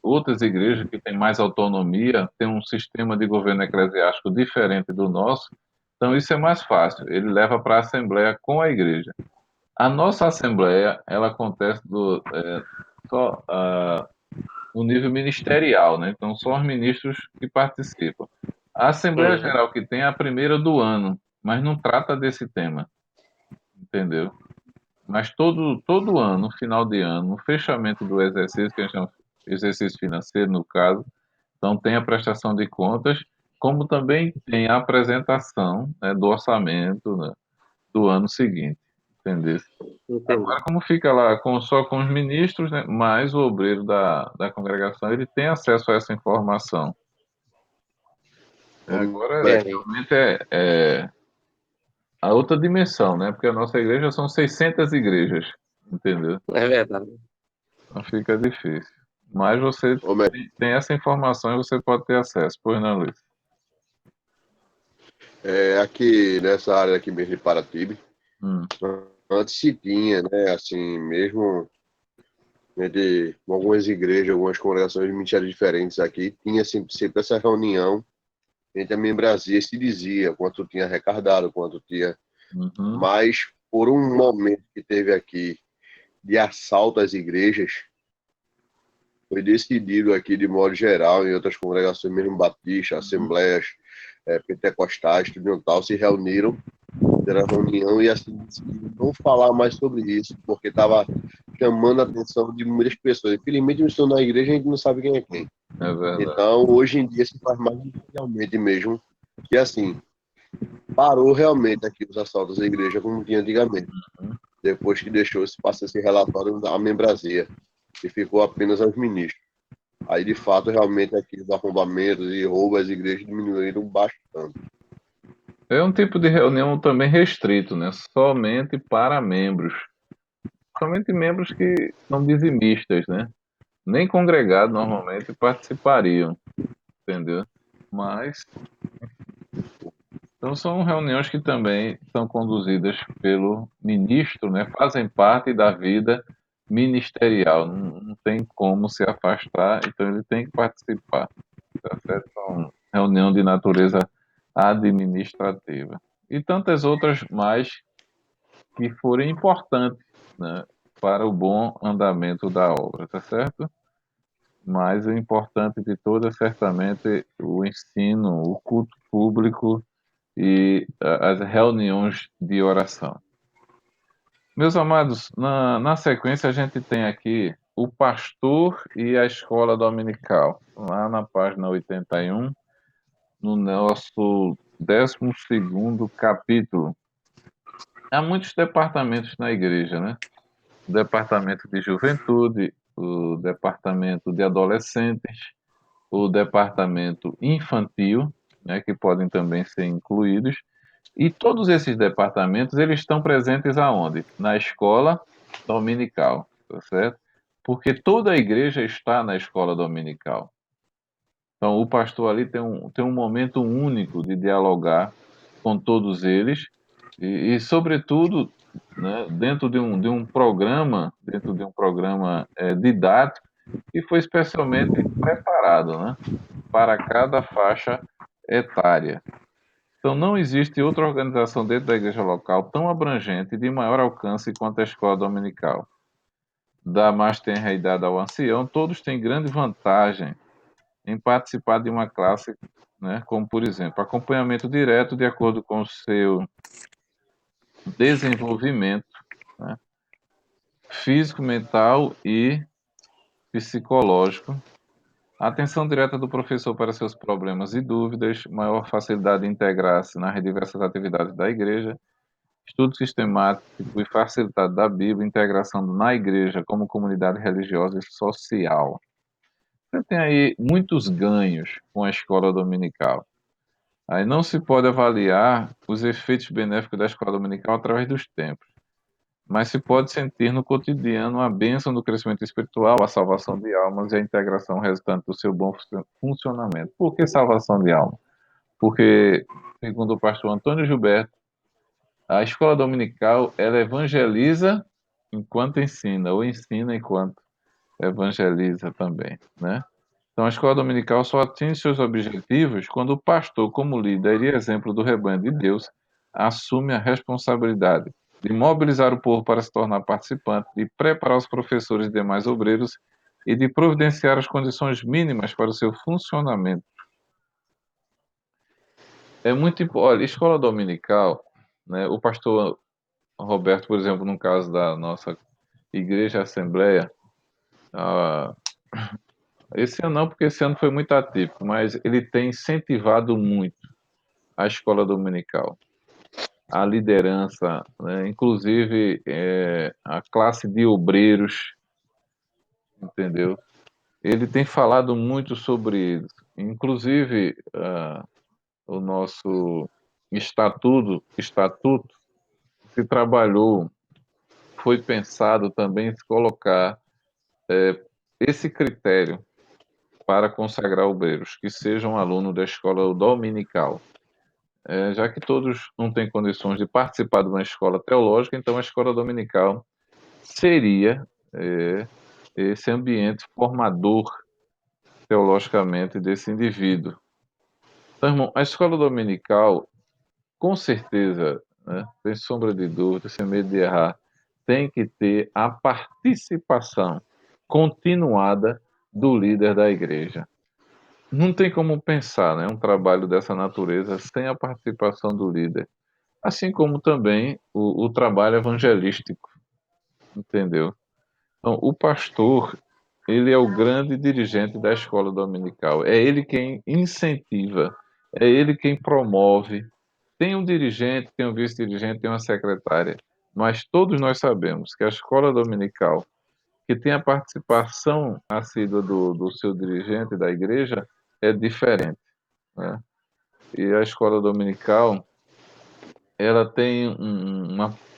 outras igrejas que têm mais autonomia, têm um sistema de governo eclesiástico diferente do nosso, então isso é mais fácil. Ele leva para a assembleia com a igreja. A nossa assembleia, ela acontece só no nível ministerial, né? Então, são os ministros que participam. A Assembleia Geral que tem é a primeira do ano, mas não trata desse tema, entendeu? Mas todo ano, no final de ano, no fechamento do exercício, que a gente chama de exercício financeiro, no caso, então tem a prestação de contas, como também tem a apresentação, né, do orçamento, né, do ano seguinte, entendeu? Agora, como fica lá só com os ministros, né, mais o obreiro da congregação, ele tem acesso a essa informação. Agora, realmente é a outra dimensão, né? Porque a nossa igreja são 600 igrejas, entendeu? É verdade. Então fica difícil. Mas você tem essa informação e você pode ter acesso. Pois não, Luiz? Aqui nessa área aqui mesmo de Paratibe, antes se tinha, né, assim, mesmo né, de algumas igrejas, algumas congregações de ministérios diferentes aqui, tinha sempre essa reunião entre a membresia e se dizia quanto tinha arrecadado, quanto tinha. Mas, por um momento que teve aqui de assalto às igrejas, foi decidido aqui de modo geral, em outras congregações mesmo batistas, assembleias pentecostais, tudo e tal, se reuniram, fizeram a reunião e assim decidiram não falar mais sobre isso, porque estava chamando a atenção de muitas pessoas. Infelizmente, eu estou na igreja e a gente não sabe quem é quem. É verdade. Então, hoje em dia se faz mais realmente mesmo, que assim, parou realmente aqui os assaltos à igreja como tinha antigamente, depois que deixou se passar esse relatório da membrazia, e ficou apenas aos ministros. Aí, de fato, realmente aqui os arrombamentos e roubos às igrejas diminuíram bastante. É um tipo de reunião também restrito, né? Somente para membros. Somente membros que são dizimistas, né? Nem congregados normalmente participariam, entendeu? Mas, então são reuniões que também são conduzidas pelo ministro, né? Fazem parte da vida ministerial, não tem como se afastar, então ele tem que participar, tá certo? São reunião de natureza administrativa. E tantas outras mais que forem importantes, né, para o bom andamento da obra, tá certo? Mas o importante de tudo é certamente o ensino, o culto público e as reuniões de oração. Meus amados, na sequência a gente tem aqui o pastor e a escola dominical, lá na página 81, no nosso 12º capítulo. Há muitos departamentos na igreja, né? O departamento de juventude, o departamento de adolescentes, o departamento infantil, né, que podem também ser incluídos, e todos esses departamentos eles estão presentes aonde? Na escola dominical, tá certo? Porque toda a igreja está na escola dominical. Então o pastor ali tem um momento único de dialogar com todos eles e sobretudo, né, dentro de um programa, didático que foi especialmente preparado, né, para cada faixa etária. Então, não existe outra organização dentro da igreja local tão abrangente e de maior alcance quanto a escola dominical. Da mais tenra idade ao ancião, todos têm grande vantagem em participar de uma classe, né, como, por exemplo, acompanhamento direto de acordo com o seu desenvolvimento, né, físico, mental e psicológico, atenção direta do professor para seus problemas e dúvidas, maior facilidade de integrar-se nas diversas atividades da igreja, estudo sistemático e facilitado da Bíblia, integração na igreja como comunidade religiosa e social. Você tem aí muitos ganhos com a escola dominical. Aí não se pode avaliar os efeitos benéficos da escola dominical através dos tempos, mas se pode sentir no cotidiano a bênção do crescimento espiritual, a salvação de almas e a integração resultante do seu bom funcionamento. Por que salvação de alma? Porque, segundo o pastor Antônio Gilberto, a escola dominical ela evangeliza enquanto ensina, ou ensina enquanto evangeliza também, né? Então, a escola dominical só atinge seus objetivos quando o pastor, como líder e exemplo do rebanho de Deus, assume a responsabilidade de mobilizar o povo para se tornar participante, de preparar os professores e demais obreiros e de providenciar as condições mínimas para o seu funcionamento. É muito importante. Olha, escola dominical, né? O pastor Roberto, por exemplo, no caso da nossa igreja Assembleia, ah, esse ano não, porque esse ano foi muito atípico, mas ele tem incentivado muito a escola dominical, a liderança, né? Inclusive a classe de obreiros, entendeu? Ele tem falado muito sobre isso. Inclusive, o nosso estatuto se trabalhou, foi pensado também em se colocar esse critério para consagrar obreiros, que sejam alunos da escola dominical. Já que todos não têm condições de participar de uma escola teológica, então a escola dominical seria esse ambiente formador teologicamente desse indivíduo. Então, irmão, a escola dominical, com certeza, né, sem sombra de dúvida, sem medo de errar, tem que ter a participação continuada do líder da igreja. Não tem como pensar, né, um trabalho dessa natureza sem a participação do líder. Assim como também o trabalho evangelístico, entendeu? Então, o pastor, ele é o grande dirigente da escola dominical. É ele quem incentiva, é ele quem promove. Tem um dirigente, tem um vice-dirigente, tem uma secretária. Mas todos nós sabemos que a escola dominical, que tem a participação assídua do seu dirigente da igreja, é diferente, né? E a escola dominical, ela tem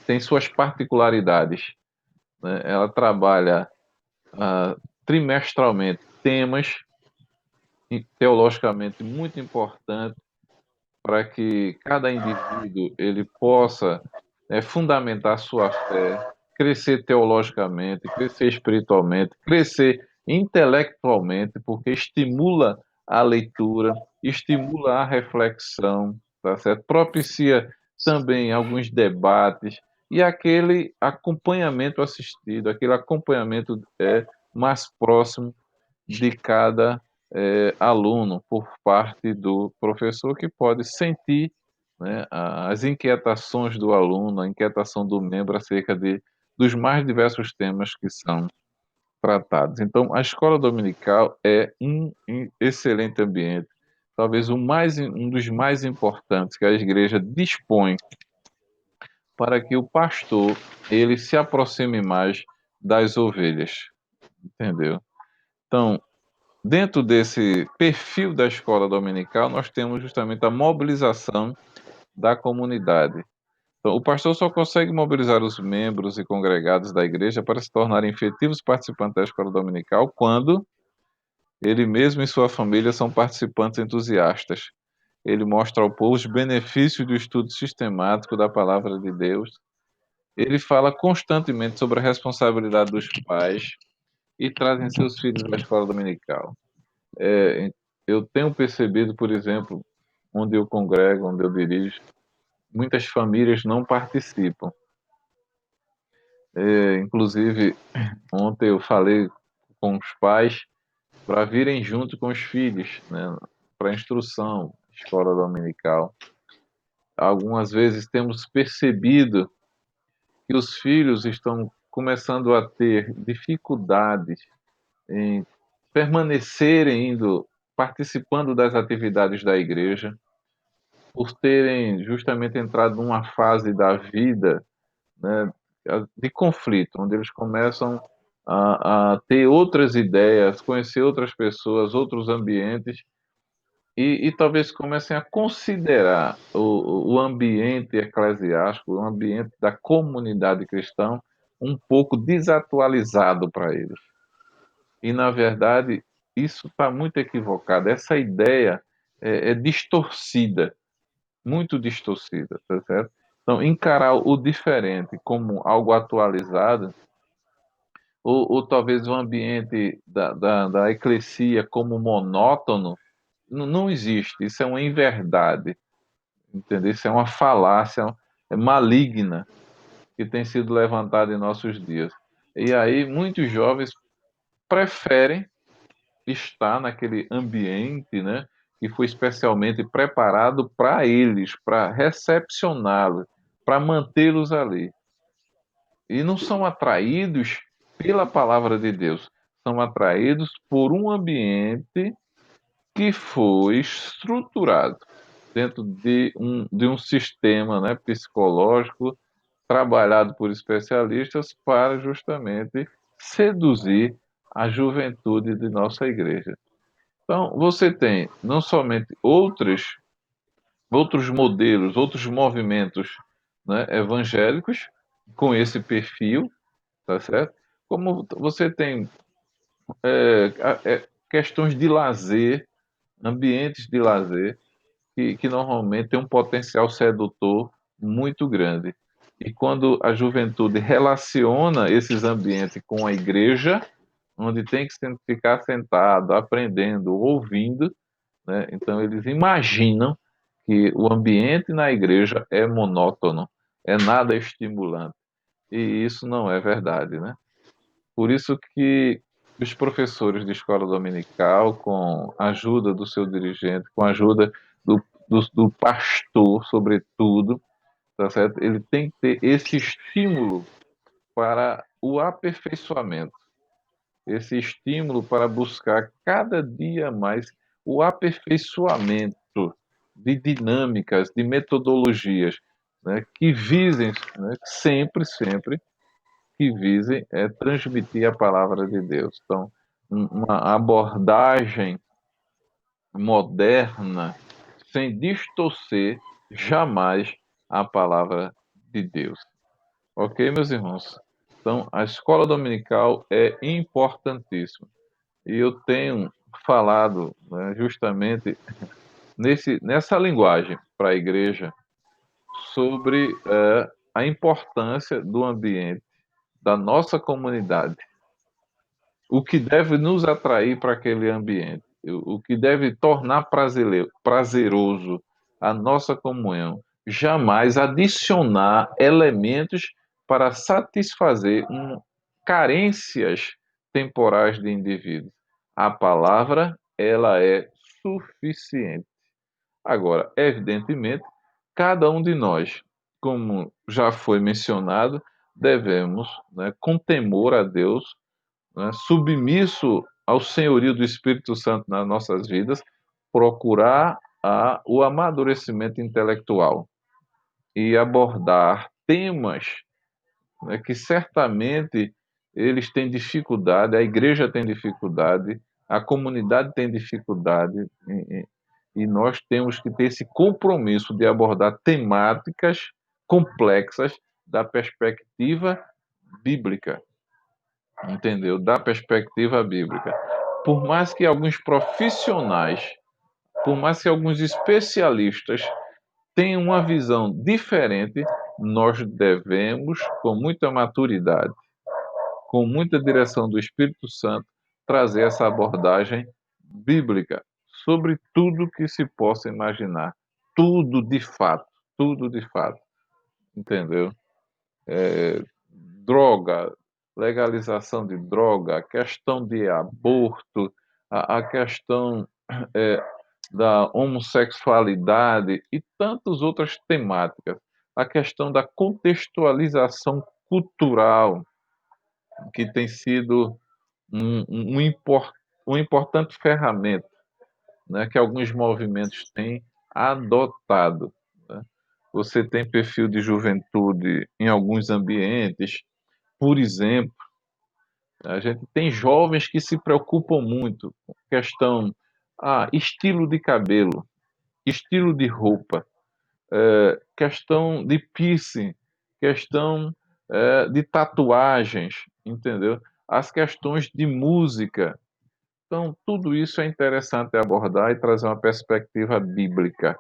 tem suas particularidades, né? Ela trabalha trimestralmente temas teologicamente muito importantes para que cada indivíduo ele possa fundamentar sua fé, crescer teologicamente, crescer espiritualmente, crescer intelectualmente, porque estimula a leitura, estimula a reflexão, tá certo? Propicia também alguns debates e aquele acompanhamento assistido, aquele acompanhamento mais próximo de cada aluno por parte do professor, que pode sentir, né, as inquietações do aluno, a inquietação do membro acerca dos mais diversos temas que são tratados. Então, a escola dominical é um excelente ambiente, talvez um dos mais importantes que a igreja dispõe para que o pastor ele se aproxime mais das ovelhas, entendeu? Então, dentro desse perfil da escola dominical, nós temos justamente a mobilização da comunidade. Então, o pastor só consegue mobilizar os membros e congregados da igreja para se tornarem efetivos participantes da escola dominical quando ele mesmo e sua família são participantes entusiastas. Ele mostra ao povo os benefícios do estudo sistemático da palavra de Deus. Ele fala constantemente sobre a responsabilidade dos pais e trazem seus filhos à escola dominical. Eu tenho percebido, por exemplo, onde eu congrego, onde eu dirijo, muitas famílias não participam. Inclusive, ontem eu falei com os pais para virem junto com os filhos, né, para instrução, escola dominical. Algumas vezes temos percebido que os filhos estão começando a ter dificuldades em permanecerem participando das atividades da igreja, por terem justamente entrado numa fase da vida, né, de conflito, onde eles começam a ter outras ideias, conhecer outras pessoas, outros ambientes, e talvez comecem a considerar o ambiente eclesiástico, o ambiente da comunidade cristã, um pouco desatualizado para eles. E, na verdade, isso está muito equivocado. Essa ideia é distorcida, muito distorcida, tá certo? Então, encarar o diferente como algo atualizado, ou talvez o ambiente da eclesia como monótono, não existe. Isso é uma inverdade, entendeu? Isso é uma falácia maligna que tem sido levantada em nossos dias. E aí, muitos jovens preferem estar naquele ambiente, né, que foi especialmente preparado para eles, para recepcioná-los, para mantê-los ali. E não são atraídos pela palavra de Deus, são atraídos por um ambiente que foi estruturado dentro de um sistema, né, psicológico trabalhado por especialistas para justamente seduzir a juventude de nossa igreja. Então, você tem não somente outros modelos, outros movimentos, né, evangélicos com esse perfil, tá certo? Como você tem questões de lazer, ambientes de lazer, que normalmente tem um potencial sedutor muito grande. E quando a juventude relaciona esses ambientes com a igreja, onde tem que ficar sentado, aprendendo, ouvindo, né? Então eles imaginam que o ambiente na igreja é monótono, é nada estimulante. E isso não é verdade, né? Por isso que os professores de escola dominical, com a ajuda do seu dirigente, com a ajuda do pastor, sobretudo, tá certo? Ele tem que ter esse estímulo para o aperfeiçoamento, esse estímulo para buscar cada dia mais o aperfeiçoamento de dinâmicas, de metodologias, né, que visem, né, sempre que visem transmitir a palavra de Deus. Então, uma abordagem moderna, sem distorcer jamais a palavra de Deus. Ok, meus irmãos? Então, a escola dominical é importantíssima. E eu tenho falado, né, justamente nessa linguagem para a igreja sobre a importância do ambiente, da nossa comunidade, o que deve nos atrair para aquele ambiente, o que deve tornar prazeroso a nossa comunhão, jamais adicionar elementos para satisfazer carências temporais de indivíduos. A palavra, ela é suficiente. Agora, evidentemente, cada um de nós, como já foi mencionado, devemos, né, com temor a Deus, né, submisso ao senhorio do Espírito Santo nas nossas vidas, procurar o amadurecimento intelectual e abordar temas, né, que certamente eles têm dificuldade, a igreja tem dificuldade, a comunidade tem dificuldade, e nós temos que ter esse compromisso de abordar temáticas complexas da perspectiva bíblica, entendeu? Da perspectiva bíblica. Por mais que alguns profissionais, por mais que alguns especialistas tenham uma visão diferente, nós devemos, com muita maturidade, com muita direção do Espírito Santo, trazer essa abordagem bíblica sobre tudo que se possa imaginar. Tudo de fato, entendeu? Droga, legalização de droga, a questão de aborto, a questão é, da homossexualidade e tantas outras temáticas. A questão da contextualização cultural, que tem sido uma importante ferramenta, né, que alguns movimentos têm adotado, né? Você tem perfil de juventude em alguns ambientes, por exemplo, a gente tem jovens que se preocupam muito com questão, estilo de cabelo, estilo de roupa, questão de piercing, questão de tatuagens, entendeu? As questões de música. Então, tudo isso é interessante abordar e trazer uma perspectiva bíblica.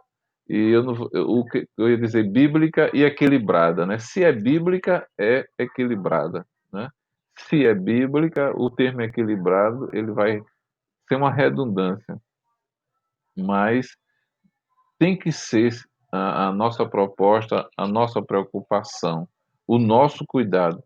E eu não, o que eu ia dizer bíblica e equilibrada, né? Se é bíblica, é equilibrada, né? Se é bíblica, o termo equilibrado, ele vai ser uma redundância, mas tem que ser a nossa proposta, a nossa preocupação, o nosso cuidado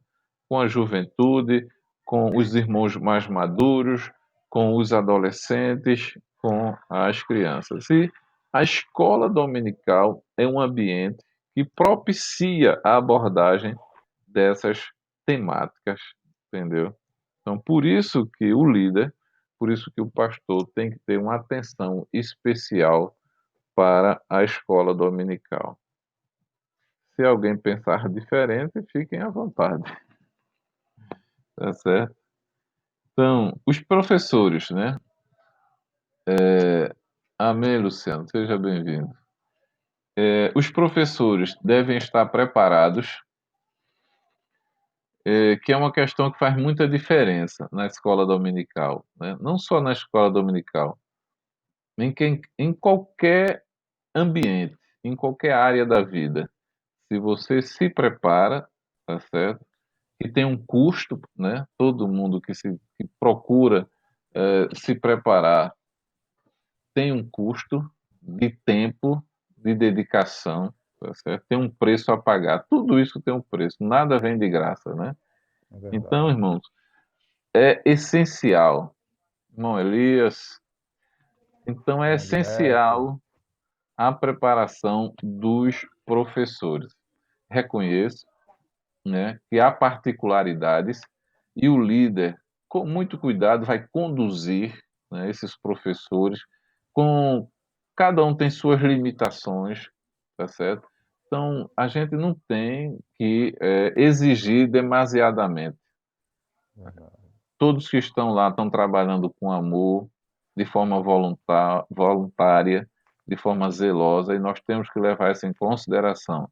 com a juventude, com os irmãos mais maduros, com os adolescentes, com as crianças. E a escola dominical é um ambiente que propicia a abordagem dessas temáticas, entendeu? Então, por isso que o líder, por isso que o pastor tem que ter uma atenção especial para a escola dominical. Se alguém pensar diferente, fiquem à vontade, tá certo? Então, os professores, né? Amém, Luciano, seja bem-vindo. Os professores devem estar preparados, que é uma questão que faz muita diferença na escola dominical, né? Não só na escola dominical, em qualquer ambiente, em qualquer área da vida. Se você se prepara, tá certo? Que tem um custo, né? Todo mundo que procura se preparar tem um custo de tempo, de dedicação, tá certo? Tem um preço a pagar. Tudo isso tem um preço, nada vem de graça, né? É verdade. Então, irmãos, é essencial. Irmão Elias, então é essencial a preparação dos professores. Reconheço, né, que há particularidades e o líder, com muito cuidado, vai conduzir, né, esses professores. Com cada um tem suas limitações, tá certo? Então a gente não tem que exigir demasiadamente. Todos que estão lá estão trabalhando com amor, de forma voluntária, de forma zelosa, e nós temos que levar isso em consideração,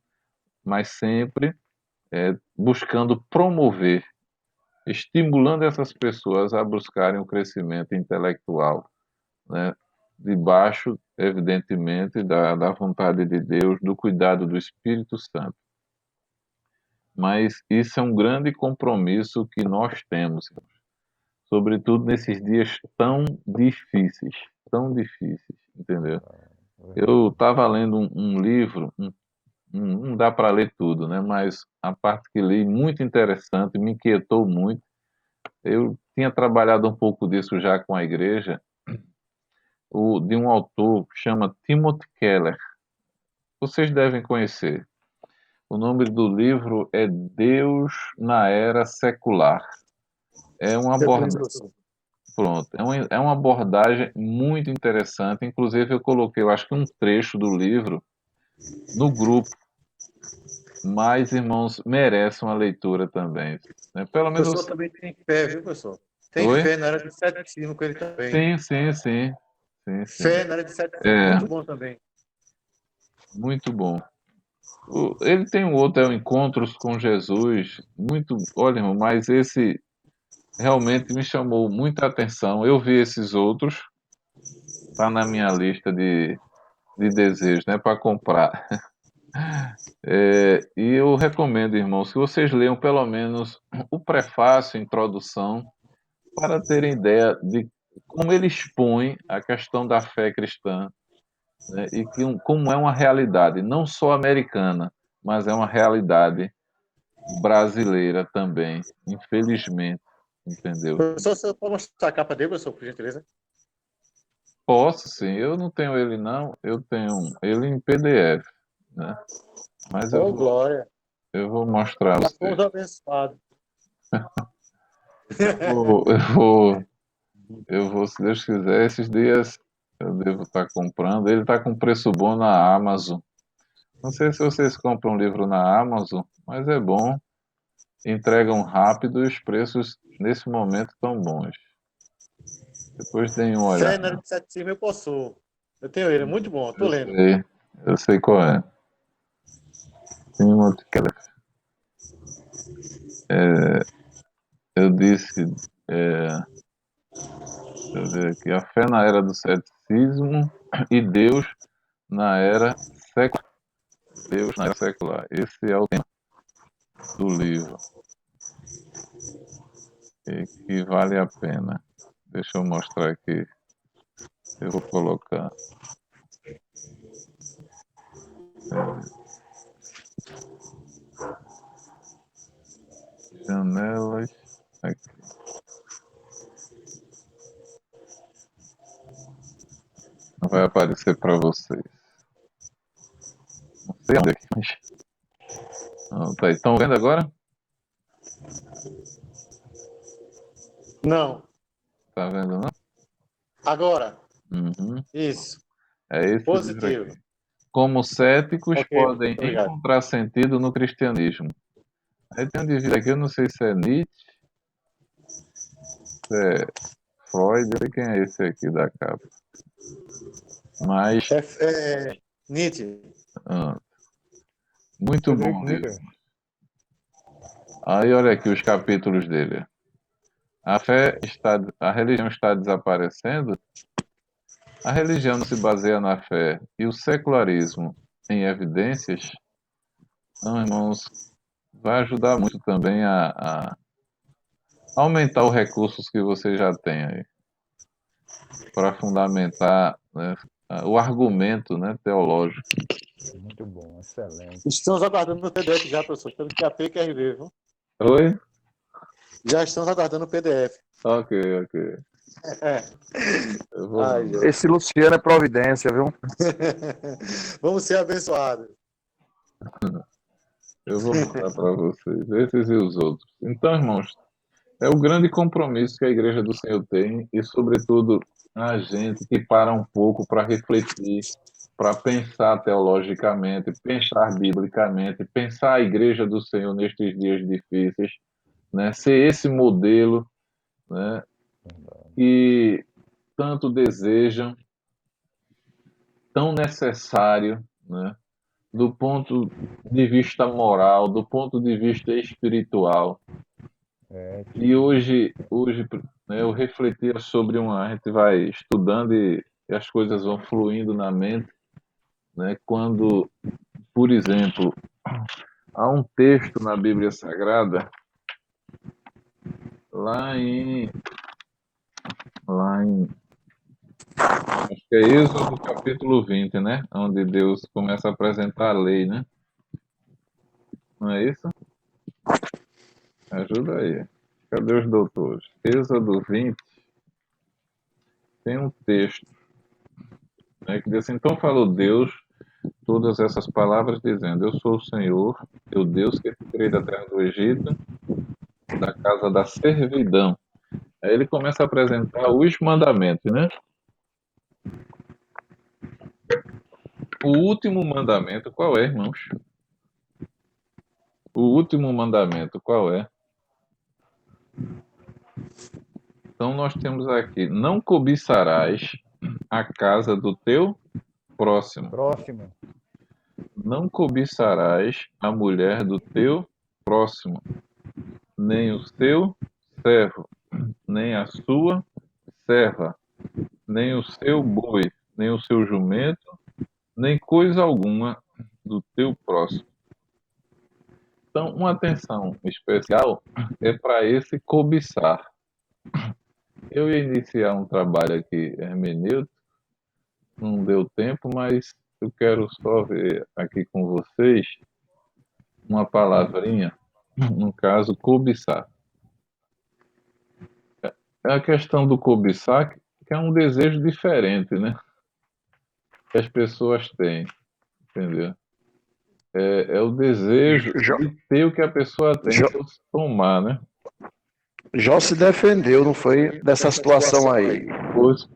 mas sempre buscando promover, estimulando essas pessoas a buscarem o crescimento intelectual, né? Debaixo, evidentemente, da vontade de Deus, do cuidado do Espírito Santo. Mas isso é um grande compromisso que nós temos, sobretudo nesses dias tão difíceis, entendeu? Eu estava lendo um livro, não dá para ler tudo, né? Mas a parte que li, muito interessante, me inquietou muito. Eu tinha trabalhado um pouco disso já com a igreja, de um autor que chama Timothy Keller. Vocês devem conhecer. O nome do livro é Deus na Era Secular. É uma abordagem, pronto, é uma abordagem muito interessante. Inclusive, eu coloquei, eu acho que um trecho do livro no grupo. Mas, irmãos, merece uma leitura também, né? Pelo O menos. professor também tem fé, viu, professor? Tem Oi? fé na área de ceticismo com ele também. Sim. Fé na área de ceticismo, muito bom também. Muito bom. Ele tem um outro, é o Encontros com Jesus, muito, olha, irmão, mas esse realmente me chamou muita atenção. Eu vi esses outros, tá na minha lista de desejos, né, para comprar. E eu recomendo, irmãos, que vocês leiam pelo menos o prefácio, a introdução, para terem ideia de como ele expõe a questão da fé cristã, né, e como é uma realidade, não só americana, mas é uma realidade brasileira também, infelizmente, entendeu? Professor, você pode mostrar a capa dele, professor, por gentileza? Posso sim, eu não tenho ele não, eu tenho ele em PDF, né? Mas Glória. eu vou mostrar a Já você. fomos abençoados. Eu vou, se Deus quiser, esses dias eu devo estar comprando. Ele está com preço bom na Amazon. Não sei se vocês compram livro na Amazon, mas é bom. Entregam rápido e os preços nesse momento estão bons. Depois deem uma Fé na olhada. área de ceticismo eu posso. Eu tenho ele, é muito bom, estou lendo. Eu sei qual é. Timothy Keller. Eu disse, deixa eu ver aqui, a fé na era do ceticismo e Deus na era secular. Deus na era secular. Esse é o tema do livro. E que vale a pena. Deixa eu mostrar aqui. Eu vou colocar. Janelas. Aqui. Não vai aparecer para vocês. Não sei onde é que. Não, tá aí. Estão vendo agora? Não. Tá vendo, não? Agora. Uhum. Isso. É esse Positivo. livro aqui. Como céticos podem obrigado. encontrar sentido no cristianismo. Aí tem um indivíduo aqui, eu não sei se é Nietzsche, se é Freud, eu sei quem é esse aqui da capa. Mas. Nietzsche. Muito bom livro. Aí olha aqui os capítulos dele. A religião está desaparecendo? A religião não se baseia na fé e o secularismo em evidências? Então, irmãos, vai ajudar muito também a aumentar os recursos que você já tem aí para fundamentar, né, o argumento, né, teológico. Muito bom, excelente. Estamos aguardando no TDF já, professor. Estamos que a PQRV, viu? Oi? Já estamos aguardando o PDF. Ok. É. Eu vou Ai, mandar. Esse Luciano é providência, viu? Vamos ser abençoados. Eu vou mandar para vocês, esses e os outros. Então, irmãos, é o grande compromisso que a Igreja do Senhor tem e, sobretudo, a gente que para um pouco para refletir, para pensar teologicamente, pensar biblicamente, pensar a Igreja do Senhor nestes dias difíceis, né? Ser esse modelo, né? Que tanto desejam, tão necessário, né? Do ponto de vista moral, do ponto de vista espiritual. E hoje, né, eu refletia sobre a gente vai estudando e as coisas vão fluindo na mente, né? Quando, por exemplo, há um texto na Bíblia Sagrada, lá em, acho que é Êxodo capítulo 20, né? Onde Deus começa a apresentar a lei, né? Não é isso? Ajuda aí. Cadê os doutores? Êxodo 20 tem um texto, né, que diz assim: então falou Deus todas essas palavras, dizendo: eu sou o Senhor, teu Deus, que te tirei da terra do Egito, da casa da servidão. Aí ele começa a apresentar os mandamentos, né? O último mandamento, qual é, irmãos? O último mandamento, qual é? Então nós temos aqui: não cobiçarás a casa do teu próximo. Não cobiçarás a mulher do teu próximo, nem o seu servo, nem a sua serva, nem o seu boi, nem o seu jumento, nem coisa alguma do teu próximo. Então, uma atenção especial é para esse cobiçar. Eu ia iniciar um trabalho aqui hermenêutico, não deu tempo, mas eu quero só ver aqui com vocês uma palavrinha, no caso, cobiçar. É a questão do cobiçar, que é um desejo diferente, né? Que as pessoas têm, entendeu? É o desejo de ter o que a pessoa tem, ou tomar, né? Jó se defendeu, não foi? Dessa situação aí.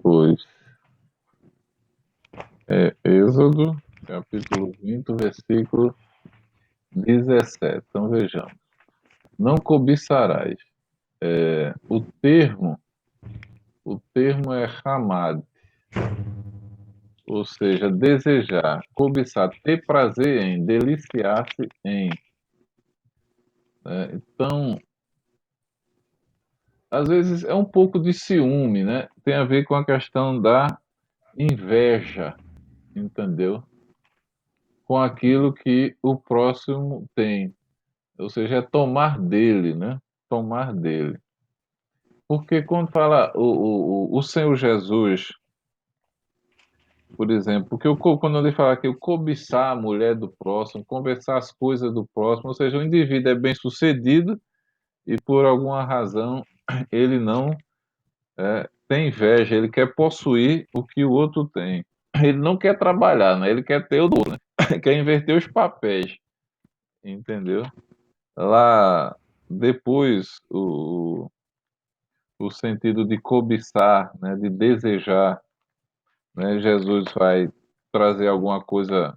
Pois. Êxodo, capítulo 20, versículo 17. Então vejamos. Não cobiçarás. O termo é hamad, ou seja, desejar, cobiçar, ter prazer em, deliciar-se em. Então, às vezes é um pouco de ciúme, né? Tem a ver com a questão da inveja, entendeu? Com aquilo que o próximo tem. Ou seja, é tomar dele, né? Tomar dele. Porque quando fala o Senhor Jesus, por exemplo, porque quando ele fala que o cobiçar a mulher do próximo, cobiçar as coisas do próximo, ou seja, o indivíduo é bem sucedido e por alguma razão ele não tem inveja, ele quer possuir o que o outro tem. Ele não quer trabalhar, né? Ele quer ter o do outro, né? Quer inverter os papéis, entendeu? Lá depois o sentido de cobiçar, né, de desejar, né, Jesus vai trazer alguma coisa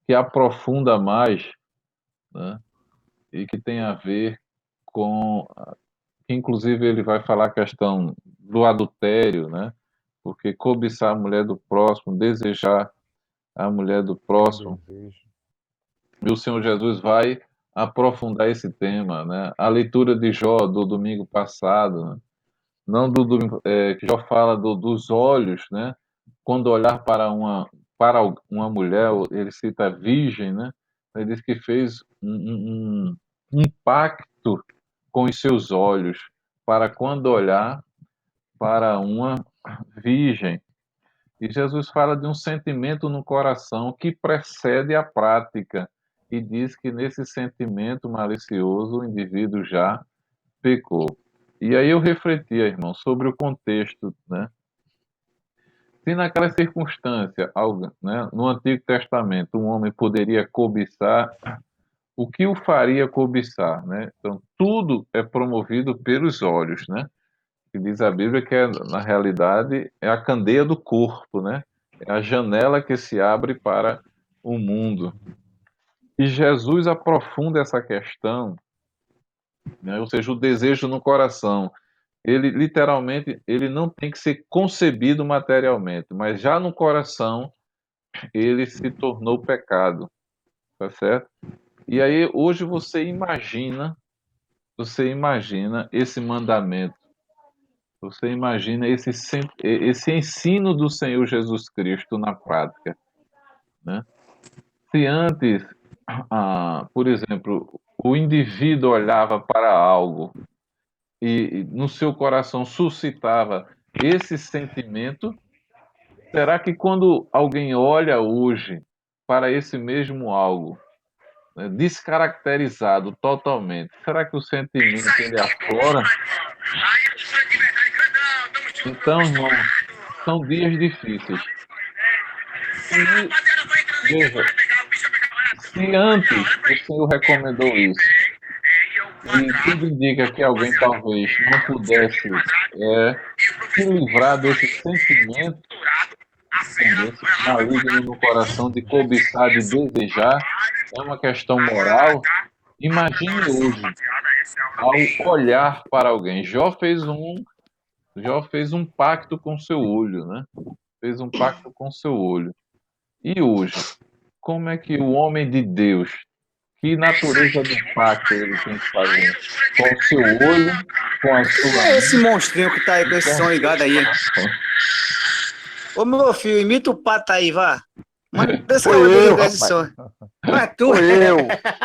que aprofunda mais, né, e que tem a ver com, que inclusive ele vai falar a questão do adultério, né, porque cobiçar a mulher do próximo, desejar a mulher do próximo, e o Senhor Jesus vai aprofundar esse tema, né, a leitura de Jó do domingo passado, né, não que Jó fala dos olhos, né? Quando olhar para uma mulher, ele cita a virgem, né? Ele diz que fez um pacto com os seus olhos para quando olhar para uma virgem. E Jesus fala de um sentimento no coração que precede a prática e diz que nesse sentimento malicioso o indivíduo já pecou. E aí eu refletia, irmão, sobre o contexto, né? Se naquela circunstância, algo, né, no Antigo Testamento, um homem poderia cobiçar, o que o faria cobiçar, né? Então, tudo é promovido pelos olhos, né? Que diz a Bíblia que na realidade é a candeia do corpo, né? É a janela que se abre para o mundo. E Jesus aprofunda essa questão, né? Ou seja, o desejo no coração. Ele literalmente, ele não tem que ser concebido materialmente, mas já no coração ele se tornou pecado, tá certo? E aí hoje você imagina esse mandamento, você imagina esse ensino do Senhor Jesus Cristo na prática, né? Se antes, por exemplo, o indivíduo olhava para algo e no seu coração suscitava esse sentimento, será que quando alguém olha hoje para esse mesmo algo, né, descaracterizado totalmente, será que o sentimento ele aflora? Então, irmão, são dias difíceis. Veja, se antes o Senhor recomendou isso, e tudo indica que alguém talvez não pudesse se livrar desse sentimento, entendeu? Maligno no coração de cobiçar, de desejar, é uma questão moral. Imagine hoje, ao olhar para alguém. Jó fez um pacto com seu olho, né? Fez um pacto com seu olho. E hoje, como é que o homem de Deus, que natureza de pacto ele tem que fazer? Com o seu olho, com a sua... É esse monstrinho que tá aí com esse som ligado aí. Ô, meu filho, imita o pato aí, vá. Manda esse Foi cara eu, ligar esse som. Mas tu... Foi eu.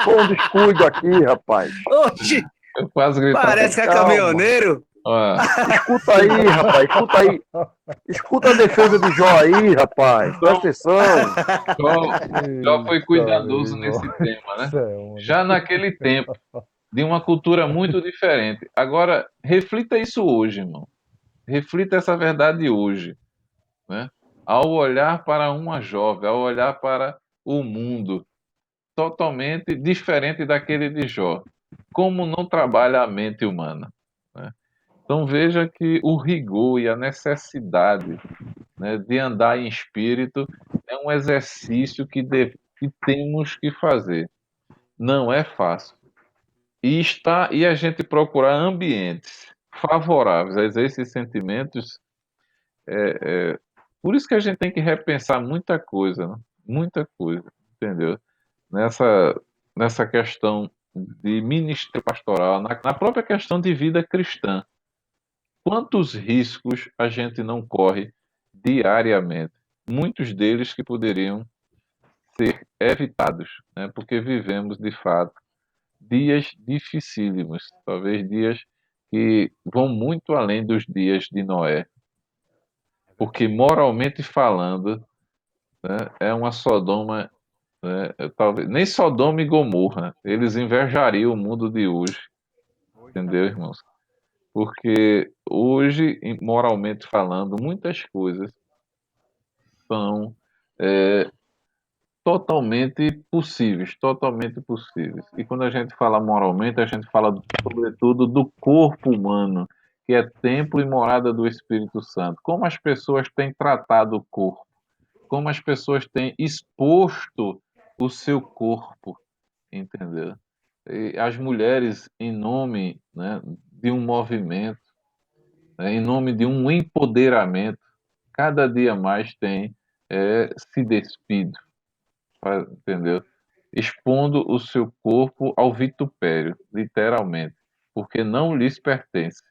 Foi um descuido aqui, rapaz. Oxi, Eu quase gritava. parece que é Calma. caminhoneiro. Ó, Escuta aí, rapaz. Escuta aí. Escuta a defesa do Jó aí, rapaz. Presta atenção. Jó foi cuidadoso nesse tema, né? Já naquele tempo, de uma cultura muito diferente. Agora, reflita isso hoje, irmão. Reflita essa verdade hoje, né? Ao olhar para uma jovem, ao olhar para o mundo, totalmente diferente daquele de Jó. Como não trabalha a mente humana, né? Então veja que o rigor e a necessidade, né, de andar em espírito é um exercício que temos que fazer. Não é fácil. E a gente procurar ambientes favoráveis a esses sentimentos, por isso que a gente tem que repensar muita coisa, né? Muita coisa, entendeu? Nessa, nessa questão de ministério pastoral, na própria questão de vida cristã. Quantos riscos a gente não corre diariamente? Muitos deles que poderiam ser evitados, né? Porque vivemos, de fato, dias dificílimos, talvez dias que vão muito além dos dias de Noé. Porque, moralmente falando, né, é uma Sodoma, né, talvez, nem Sodoma e Gomorra, eles invejariam o mundo de hoje, entendeu, irmãos? Porque hoje, moralmente falando, muitas coisas são é, totalmente possíveis, totalmente possíveis. E quando a gente fala moralmente, a gente fala sobretudo do corpo humano, que é templo e morada do Espírito Santo. Como as pessoas têm tratado o corpo, como as pessoas têm exposto o seu corpo, entendeu? E as mulheres, em nome, né, de um movimento, né, em nome de um empoderamento, cada dia mais tem se despido, entendeu? Expondo o seu corpo ao vitupério, literalmente, porque não lhes pertence,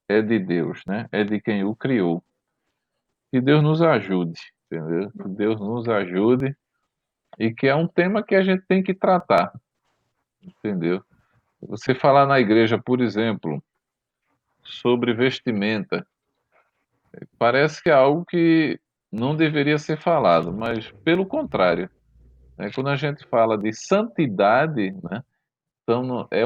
é de Deus, né? É de quem o criou. Que Deus nos ajude, entendeu? Que Deus nos ajude e que é um tema que a gente tem que tratar, entendeu? Você falar na igreja, por exemplo, sobre vestimenta, parece que é algo que não deveria ser falado, mas pelo contrário, né? Quando a gente fala de santidade, né, Então, é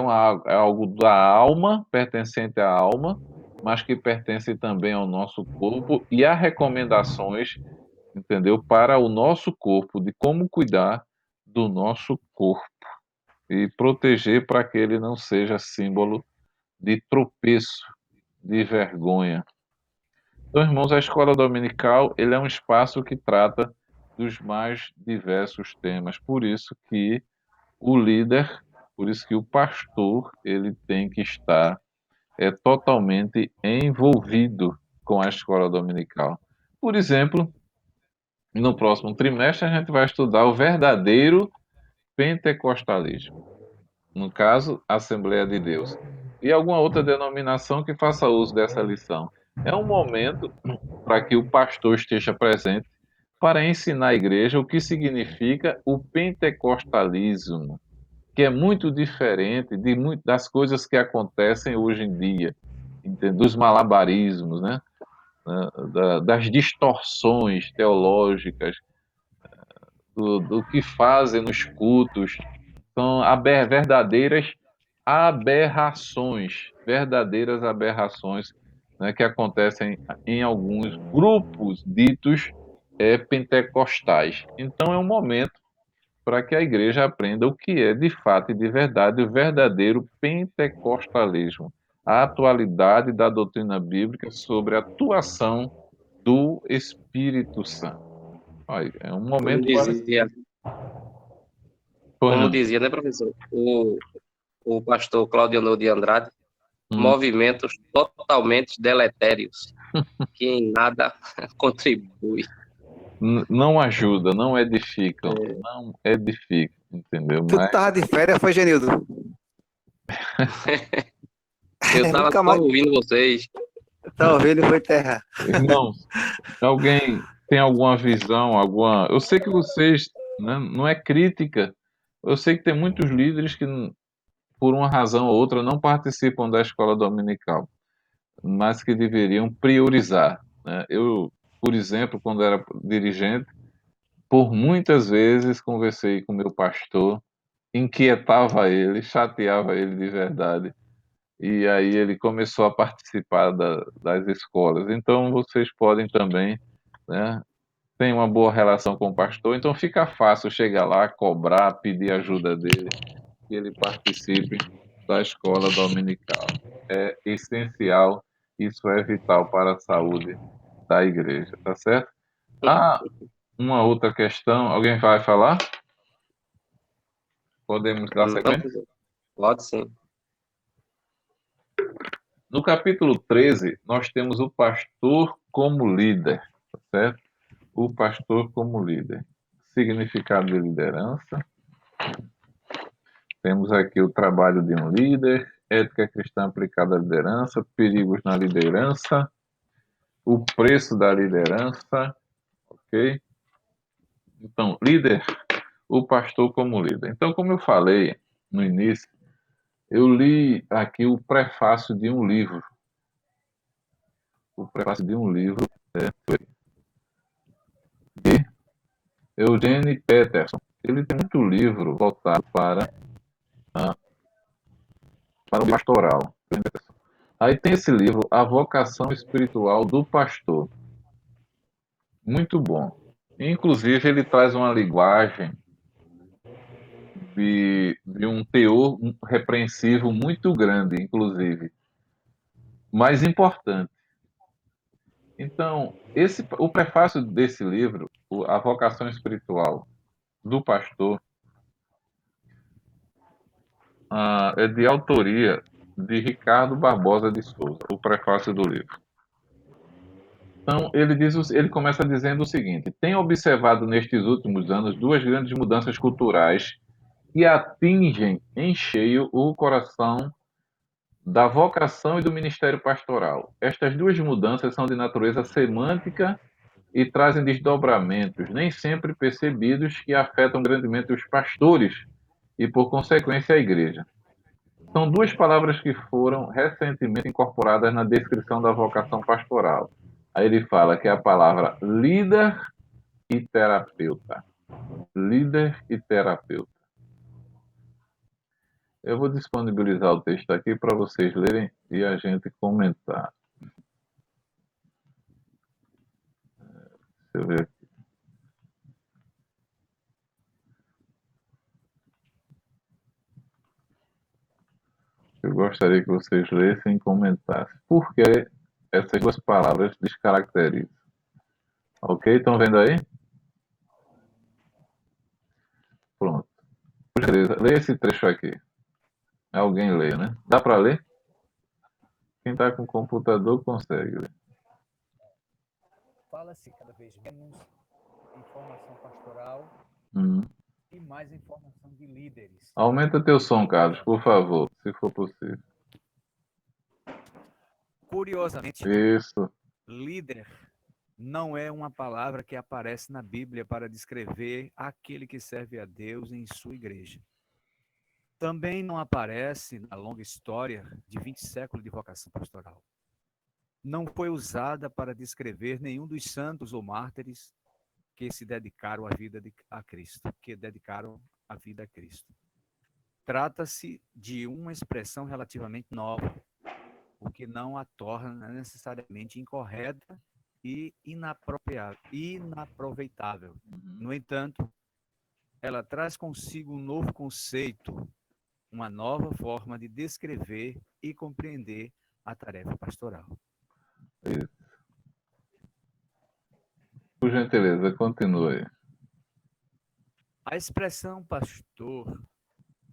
algo da alma, pertencente à alma, mas que pertence também ao nosso corpo, e há recomendações, entendeu, para o nosso corpo, de como cuidar do nosso corpo e proteger para que ele não seja símbolo de tropeço, de vergonha. Então, irmãos, a escola dominical, ele é um espaço que trata dos mais diversos temas. Por isso que o líder, por isso que o pastor, ele tem que estar totalmente envolvido com a escola dominical. Por exemplo, no próximo trimestre a gente vai estudar o verdadeiro pentecostalismo. No caso, Assembleia de Deus. E alguma outra denominação que faça uso dessa lição. É um momento para que o pastor esteja presente para ensinar a igreja o que significa o pentecostalismo, que é muito diferente das coisas que acontecem hoje em dia, dos malabarismos, né? Das distorções teológicas, do que fazem nos cultos. São verdadeiras aberrações, né, que acontecem em alguns grupos ditos pentecostais. Então é um momento para que a igreja aprenda o que é de fato e de verdade o verdadeiro pentecostalismo, a atualidade da doutrina bíblica sobre a atuação do Espírito Santo. Olha, é um Como momento para... dizia, Pois como não. dizia, né, professor? O pastor Claudio de Andrade, Hum. movimentos totalmente deletérios, que em nada contribui. Não ajuda, não edificam, não edificam, entendeu? Tu Mas tava de férias, foi, Genildo? Eu estava Nunca só mais ouvindo vocês. tá ouvindo, foi terra. irmãos, alguém tem alguma visão, alguma... Eu sei que vocês, né, não é crítica. Eu sei que tem muitos líderes que, por uma razão ou outra, não participam da escola dominical, mas que deveriam priorizar, né? Eu, por exemplo, quando era dirigente, por muitas vezes conversei com meu pastor, inquietava ele, chateava ele de verdade. E aí ele começou a participar das escolas. Então vocês podem também, né, tem uma boa relação com o pastor, então fica fácil chegar lá, cobrar, pedir ajuda dele, que ele participe da escola dominical. É essencial, isso é vital para a saúde da igreja, tá certo? Ah, uma outra questão, alguém vai falar? Podemos dar Não, sequência? professor. Pode sim. No capítulo 13, nós temos o pastor como líder, tá certo? O pastor como líder. Significado de liderança. Temos aqui o trabalho de um líder, ética cristã aplicada à liderança, perigos na liderança, o preço da liderança, ok? Então, líder, o pastor como líder. Então, como eu falei no início, eu li aqui o prefácio de um livro. O prefácio de um livro de Eugene Peterson. Ele tem muito livro voltado para o pastoral. Aí tem esse livro, A Vocação Espiritual do Pastor. Muito bom. Inclusive, ele traz uma linguagem de um teor repreensivo muito grande, inclusive, mas importante. Então, o prefácio desse livro, A Vocação Espiritual do Pastor, é de autoria de Ricardo Barbosa de Souza, o prefácio do livro. Então, ele começa dizendo o seguinte: tem observado nestes últimos anos duas grandes mudanças culturais que atingem em cheio o coração da vocação e do ministério pastoral. Estas duas mudanças são de natureza semântica e trazem desdobramentos, nem sempre percebidos, que afetam grandemente os pastores e, por consequência, a igreja. São duas palavras que foram recentemente incorporadas na descrição da vocação pastoral. Aí ele fala que é a palavra líder e terapeuta. Líder e terapeuta. Eu vou disponibilizar o texto aqui para vocês lerem e a gente comentar. Deixa eu ver aqui. Eu gostaria que vocês lessem e comentassem. Por que essas duas palavras descaracterizam? Ok? Estão vendo aí? Pronto. Beleza. Lê esse trecho aqui. Alguém lê, né? Dá para ler? Quem está com computador consegue ler. Fala-se cada vez menos em formação pastoral e mais em formação de líderes. Aumenta teu som, Carlos, por favor, se for possível. Curiosamente, Isso. líder não é uma palavra que aparece na Bíblia para descrever aquele que serve a Deus em sua igreja. Também não aparece na longa história de 20 séculos de vocação pastoral. Não foi usada para descrever nenhum dos santos ou mártires que se dedicaram a Cristo, que dedicaram a vida a Cristo. Trata-se de uma expressão relativamente nova, o que não a torna necessariamente incorreta e inaproveitável. No entanto, ela traz consigo um novo conceito, uma nova forma de descrever e compreender a tarefa pastoral. Isso. Por gentileza, continue. A expressão pastor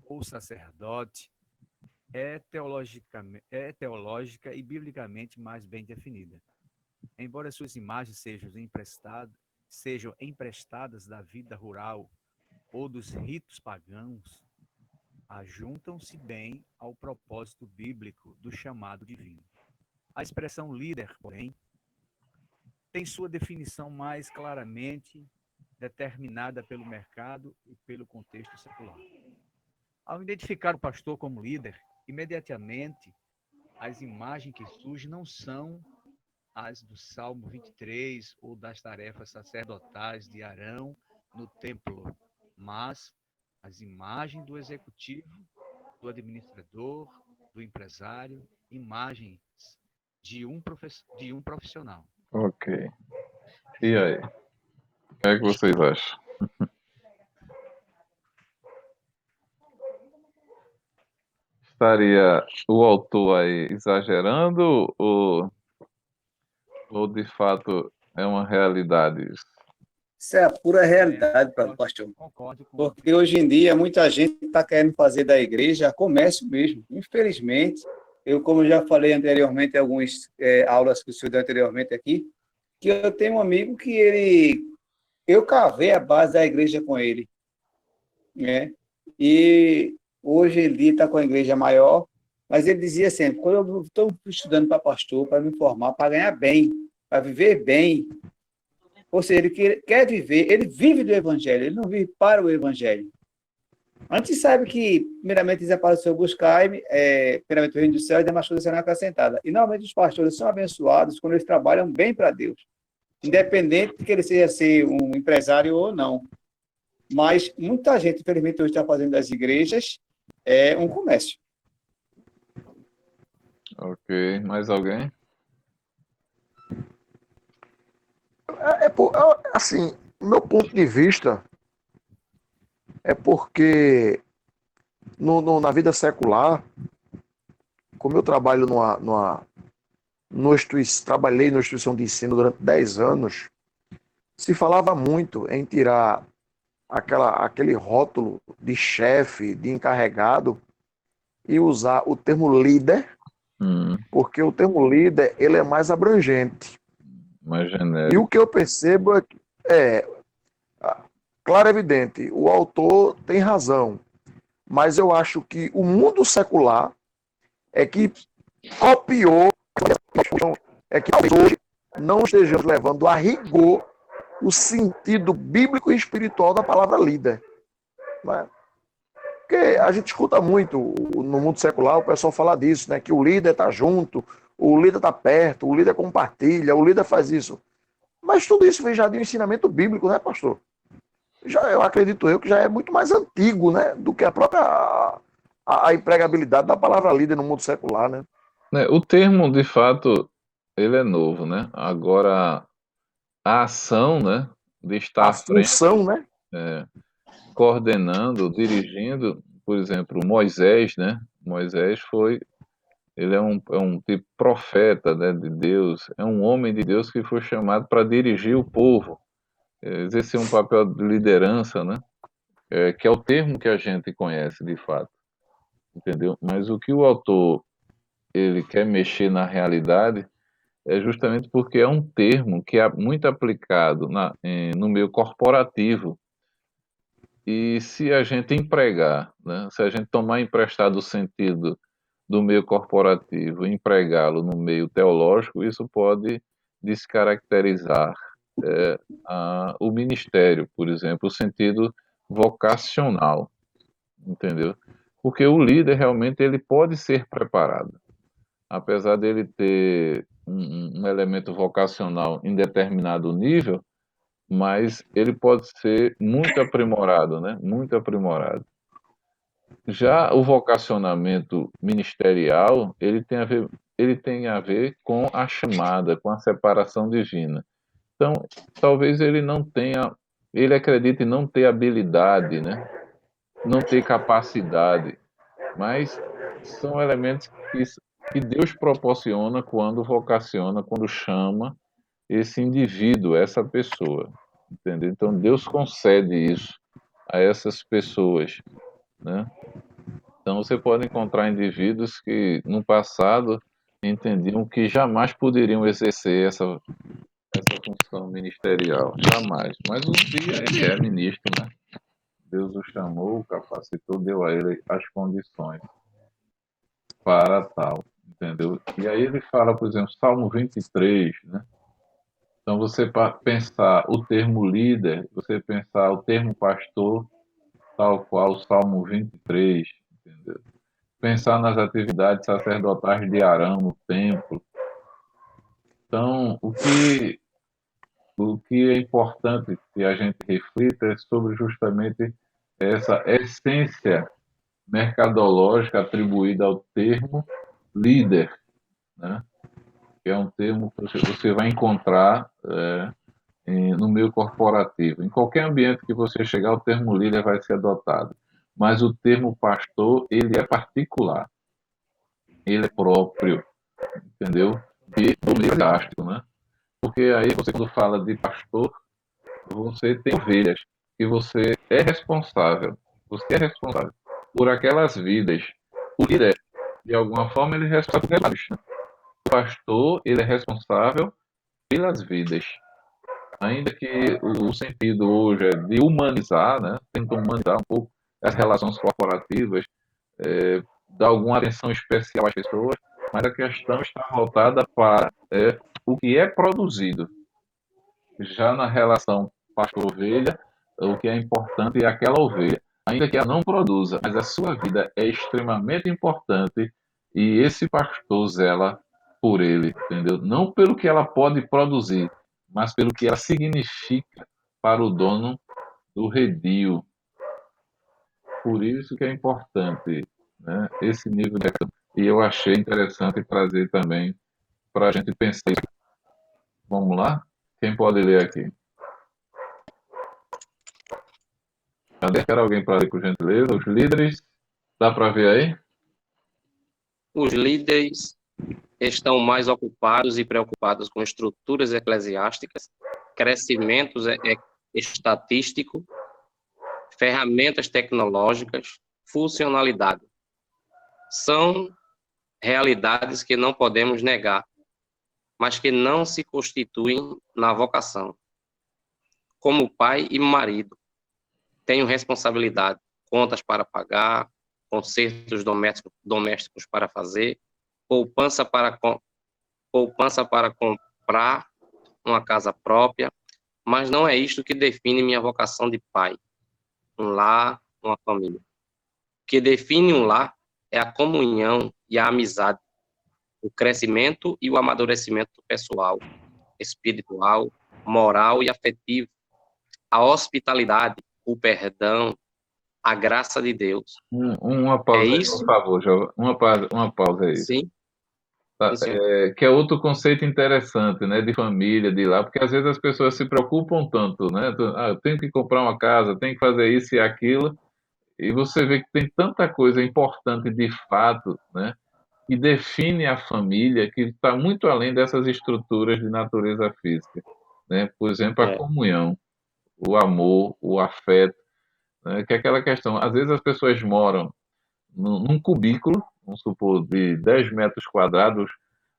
ou sacerdote é teológica e biblicamente mais bem definida. Embora suas imagens sejam emprestadas da vida rural ou dos ritos pagãos, ajuntam-se bem ao propósito bíblico do chamado divino. A expressão líder, porém, tem sua definição mais claramente determinada pelo mercado e pelo contexto secular. Ao identificar o pastor como líder, imediatamente as imagens que surgem não são as do Salmo 23 ou das tarefas sacerdotais de Arão no templo, mas as imagens do executivo, do administrador, do empresário, imagens de um profissional. Ok. E aí? O que é que vocês acham? Estaria o autor aí exagerando ou de fato é uma realidade isso? Isso é a pura realidade, pastor. Porque hoje em dia muita gente está querendo fazer da igreja comércio mesmo. Infelizmente, eu, como já falei anteriormente em algumas aulas que o senhor deu anteriormente aqui, que eu tenho um amigo que eu cavei a base da igreja com ele, né? E hoje em dia está com a igreja maior, mas ele dizia sempre, quando eu estou estudando para pastor, para me formar, para ganhar bem, para viver bem, ou seja, ele quer viver, ele vive do evangelho, ele não vive para o evangelho. A gente sabe que, primeiramente, diz para o Senhor buscar, primeiramente o reino do céu e demais coisas serão acrescentadas. E, normalmente, os pastores são abençoados quando eles trabalham bem para Deus, independente de que ele seja ser um empresário ou não. Mas muita gente, infelizmente, hoje está fazendo das igrejas um comércio. Ok. Mais alguém? Assim, meu ponto de vista é porque na vida secular, como eu trabalho trabalhei numa instituição de ensino durante 10 anos, se falava muito em tirar aquele rótulo de chefe, de encarregado, e usar o termo líder, porque o termo líder ele é mais abrangente. Mais genérico. E o que eu percebo claro, evidente, o autor tem razão, mas eu acho que o mundo secular é que copiou, que hoje não estejamos levando a rigor o sentido bíblico e espiritual da palavra líder. Né? Porque a gente escuta muito no mundo secular o pessoal falar disso, né? Que o líder está junto, o líder está perto, o líder compartilha, o líder faz isso. Mas tudo isso vem já de um ensinamento bíblico, né, pastor? Eu acredito que já é muito mais antigo, né, do que a própria a empregabilidade da palavra líder no mundo secular, né? O termo, de fato, ele é novo, né? Agora, a ação, né, de estar A à frente, função, né? coordenando, dirigindo, por exemplo, Moisés, né? Moisés ele é um tipo profeta, né, de Deus, é um homem de Deus que foi chamado para dirigir o povo, exercer um papel de liderança, né? Que é o termo que a gente conhece, de fato, entendeu? Mas o que o autor ele quer mexer na realidade é justamente porque é um termo que é muito aplicado no meio corporativo. E se a gente empregar, né, se a gente tomar emprestado o sentido do meio corporativo e empregá-lo no meio teológico, isso pode descaracterizar o ministério, por exemplo, o sentido vocacional, entendeu? Porque o líder realmente ele pode ser preparado, apesar dele ter um elemento vocacional em determinado nível, mas ele pode ser muito aprimorado, né? Muito aprimorado. Já o vocacionamento ministerial, ele tem a ver com a chamada, com a separação divina. Então, talvez ele acredite não ter habilidade, né? Não ter capacidade, mas são elementos que Deus proporciona quando vocaciona, quando chama esse indivíduo, essa pessoa, entendeu? Então Deus concede isso a essas pessoas, né? Então você pode encontrar indivíduos que no passado entendiam que jamais poderiam exercer essa função ministerial, jamais. Mas um dia ele é ministro, né? Deus o chamou, o capacitou, deu a ele as condições para tal, entendeu? E aí ele fala, por exemplo, Salmo 23, né? Então você pensar o termo líder, você pensar o termo pastor, tal qual o Salmo 23, entendeu? Pensar nas atividades sacerdotais de Arão no templo. Então, o que é importante que a gente reflita é sobre justamente essa essência mercadológica atribuída ao termo líder, né? Que é um termo que você vai encontrar no meio corporativo. Em qualquer ambiente que você chegar, o termo líder vai ser adotado. Mas o termo pastor, ele é particular, ele é próprio, entendeu? Do meio eclesiástico, né? Porque aí você, quando fala de pastor, você tem ovelhas e você é responsável por aquelas vidas. O líder, de alguma forma, ele é responsável pelas vidas, né? O pastor, ele é responsável pelas vidas. Ainda que o sentido hoje é de humanizar, né? Tenta humanizar um pouco as relações corporativas, dar alguma atenção especial às pessoas, mas a questão está voltada para o que é produzido. Já na relação pastor-ovelha, o que é importante é aquela ovelha, ainda que ela não produza, mas a sua vida é extremamente importante e esse pastor zela por ele, entendeu? Não pelo que ela pode produzir, mas pelo que ela significa para o dono do redil. Por isso que é importante, né, esse nível de questão. E eu achei interessante trazer também para a gente pensar. Vamos lá? Quem pode ler aqui? Cadê? Quer alguém para ler, por gentileza? Os líderes, dá para ver aí? Os líderes estão mais ocupados e preocupados com estruturas eclesiásticas, crescimento estatístico, ferramentas tecnológicas, funcionalidade. São realidades que não podemos negar, mas que não se constituem na vocação. Como pai e marido, tenho responsabilidade, contas para pagar, consertos domésticos para fazer, poupança para comprar uma casa própria, mas não é isto que define minha vocação de pai, um lar, uma família. O que define um lar é a comunhão e a amizade, o crescimento e o amadurecimento pessoal, espiritual, moral e afetivo, a hospitalidade, o perdão, a graça de Deus. Uma pausa aí, isso? por favor, Jovem. Uma pausa aí. Sim. Tá, que é outro conceito interessante, né, de família, de lá, porque às vezes as pessoas se preocupam tanto, né? Eu tenho que comprar uma casa, tenho que fazer isso e aquilo, e você vê que tem tanta coisa importante de fato, né, que define a família, que está muito além dessas estruturas de natureza física, né? Por exemplo, a comunhão, o amor, o afeto, né? Que é aquela questão, às vezes as pessoas moram num cubículo, vamos supor, de 10 metros quadrados,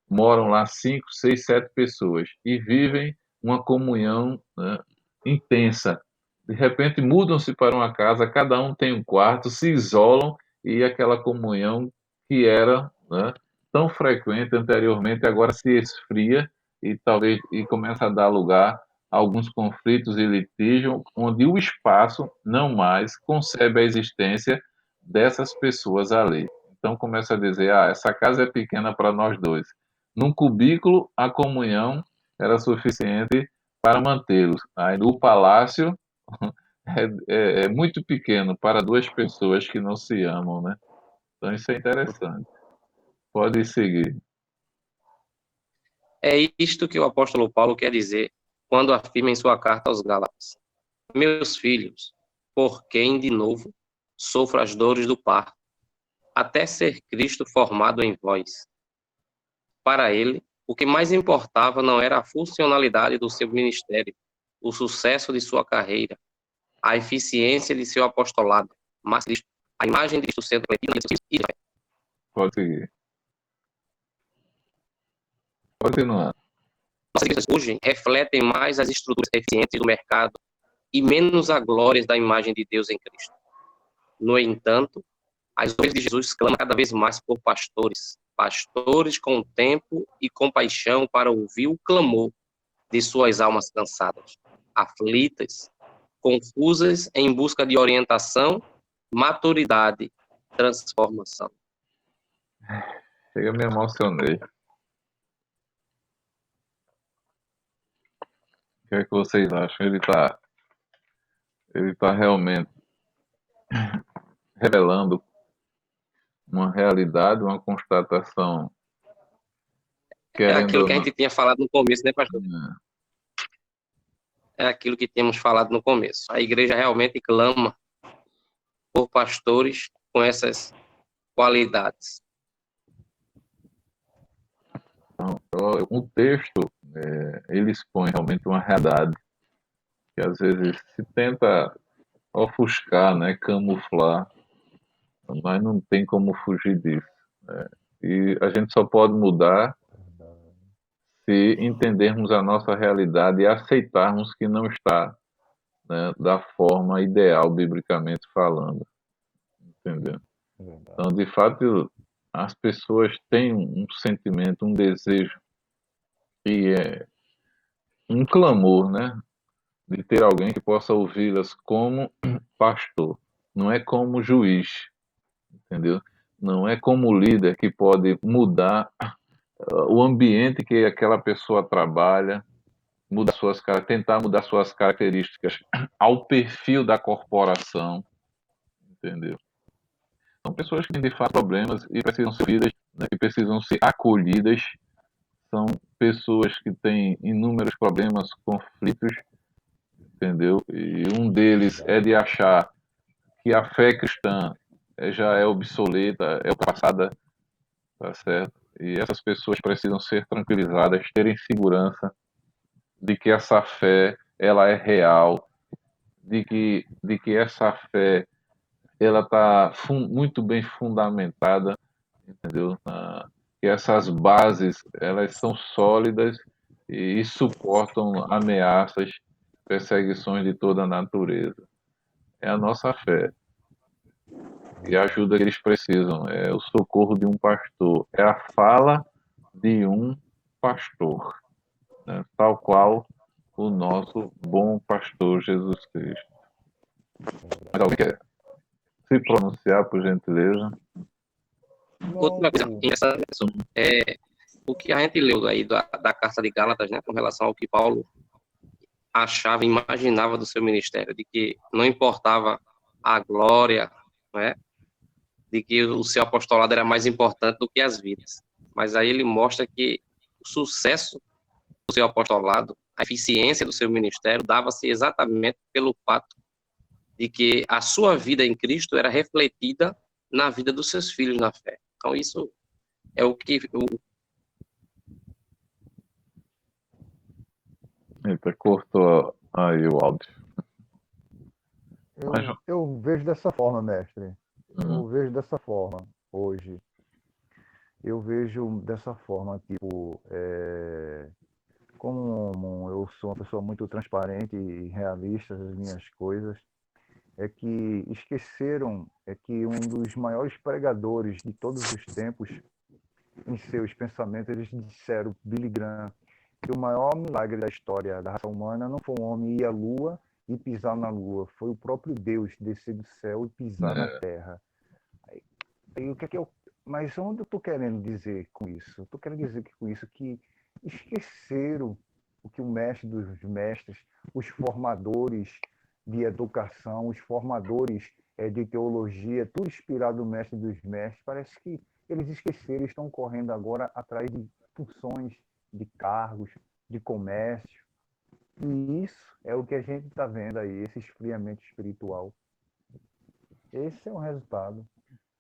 moram lá 5, 6, 7 pessoas e vivem uma comunhão, né, intensa. De repente mudam-se para uma casa, cada um tem um quarto, se isolam e aquela comunhão que era, né, tão frequente anteriormente agora se esfria e talvez começa a dar lugar a alguns conflitos e litígios, onde o espaço não mais concebe a existência dessas pessoas ali. Então começa a dizer, essa casa é pequena para nós dois. Num cubículo, a comunhão era suficiente para mantê-los. Aí no palácio é muito pequeno para duas pessoas que não se amam, né? Então isso é interessante. Pode seguir. É isto que o apóstolo Paulo quer dizer quando afirma em sua carta aos Gálatas: meus filhos, por quem de novo sofro as dores do parto, até ser Cristo formado em vós. Para ele, o que mais importava não era a funcionalidade do seu ministério, o sucesso de sua carreira, a eficiência de seu apostolado, mas a imagem de Cristo sendo refletida. Pode seguir. Continuar. Nossas igrejas hoje refletem mais as estruturas eficientes do mercado e menos a glória da imagem de Deus em Cristo. No entanto, as ovelhas de Jesus clamam cada vez mais por pastores com tempo e compaixão para ouvir o clamor de suas almas cansadas, aflitas, confusas em busca de orientação, maturidade, transformação. Chega, me emocionei. O que é que vocês acham? Ele tá realmente revelando uma realidade, uma constatação. É aquilo que a gente tinha falado no começo, né, pastor? É aquilo que tínhamos falado no começo. A igreja realmente clama por pastores com essas qualidades. Então, o texto, ele expõe realmente uma realidade que às vezes se tenta ofuscar, né, camuflar, mas não tem como fugir disso, né? E a gente só pode mudar se entendermos a nossa realidade e aceitarmos que não está, né, da forma ideal, biblicamente falando, entendeu? Então, de fato, as pessoas têm um sentimento, um desejo e um clamor, né, de ter alguém que possa ouvi-las como pastor, não é como juiz, entendeu? Não é como líder que pode mudar o ambiente que aquela pessoa trabalha, tentar mudar suas características ao perfil da corporação, entendeu? São pessoas que têm de fato problemas e precisam ser vidas, né, que precisam ser acolhidas. São pessoas que têm inúmeros problemas, conflitos, entendeu? E um deles é de achar que a fé cristã já é obsoleta, é ultrapassada, tá certo? E essas pessoas precisam ser tranquilizadas, terem segurança de que essa fé ela é real, de que essa fé ela está muito bem fundamentada, entendeu? Que essas bases elas são sólidas e suportam ameaças, perseguições de toda a natureza. É a nossa fé. E a ajuda que eles precisam é o socorro de um pastor, é a fala de um pastor, né? Tal qual o nosso bom pastor Jesus Cristo. Mas alguém quer se pronunciar, por gentileza? Outra coisa interessante é o que a gente leu aí da carta de Gálatas, né, com relação ao que Paulo achava, imaginava do seu ministério, de que não importava a glória, não é? De que o seu apostolado era mais importante do que as vidas. Mas aí ele mostra que o sucesso do seu apostolado, a eficiência do seu ministério, dava-se exatamente pelo fato de que a sua vida em Cristo era refletida na vida dos seus filhos na fé. Então, isso é o que... Eita, cortou aí o áudio. Eu vejo dessa forma, mestre. Eu vejo dessa forma hoje. Eu vejo dessa forma, tipo, como eu sou uma pessoa muito transparente e realista das minhas coisas, é que esqueceram que um dos maiores pregadores de todos os tempos, em seus pensamentos, eles disseram, Billy Graham, que o maior milagre da história da raça humana não foi um homem ir à Lua e pisar na Lua, foi o próprio Deus descer do céu e pisar na Terra. Aí, o que é que eu... Mas onde eu estou querendo dizer com isso? Estou querendo dizer com isso que esqueceram o que o mestre dos mestres, os formadores de educação, os formadores de teologia, tudo inspirado no mestre dos mestres, parece que eles esqueceram, estão correndo agora atrás de funções, de cargos, de comércio. E isso é o que a gente está vendo aí, esse esfriamento espiritual. Esse é o resultado.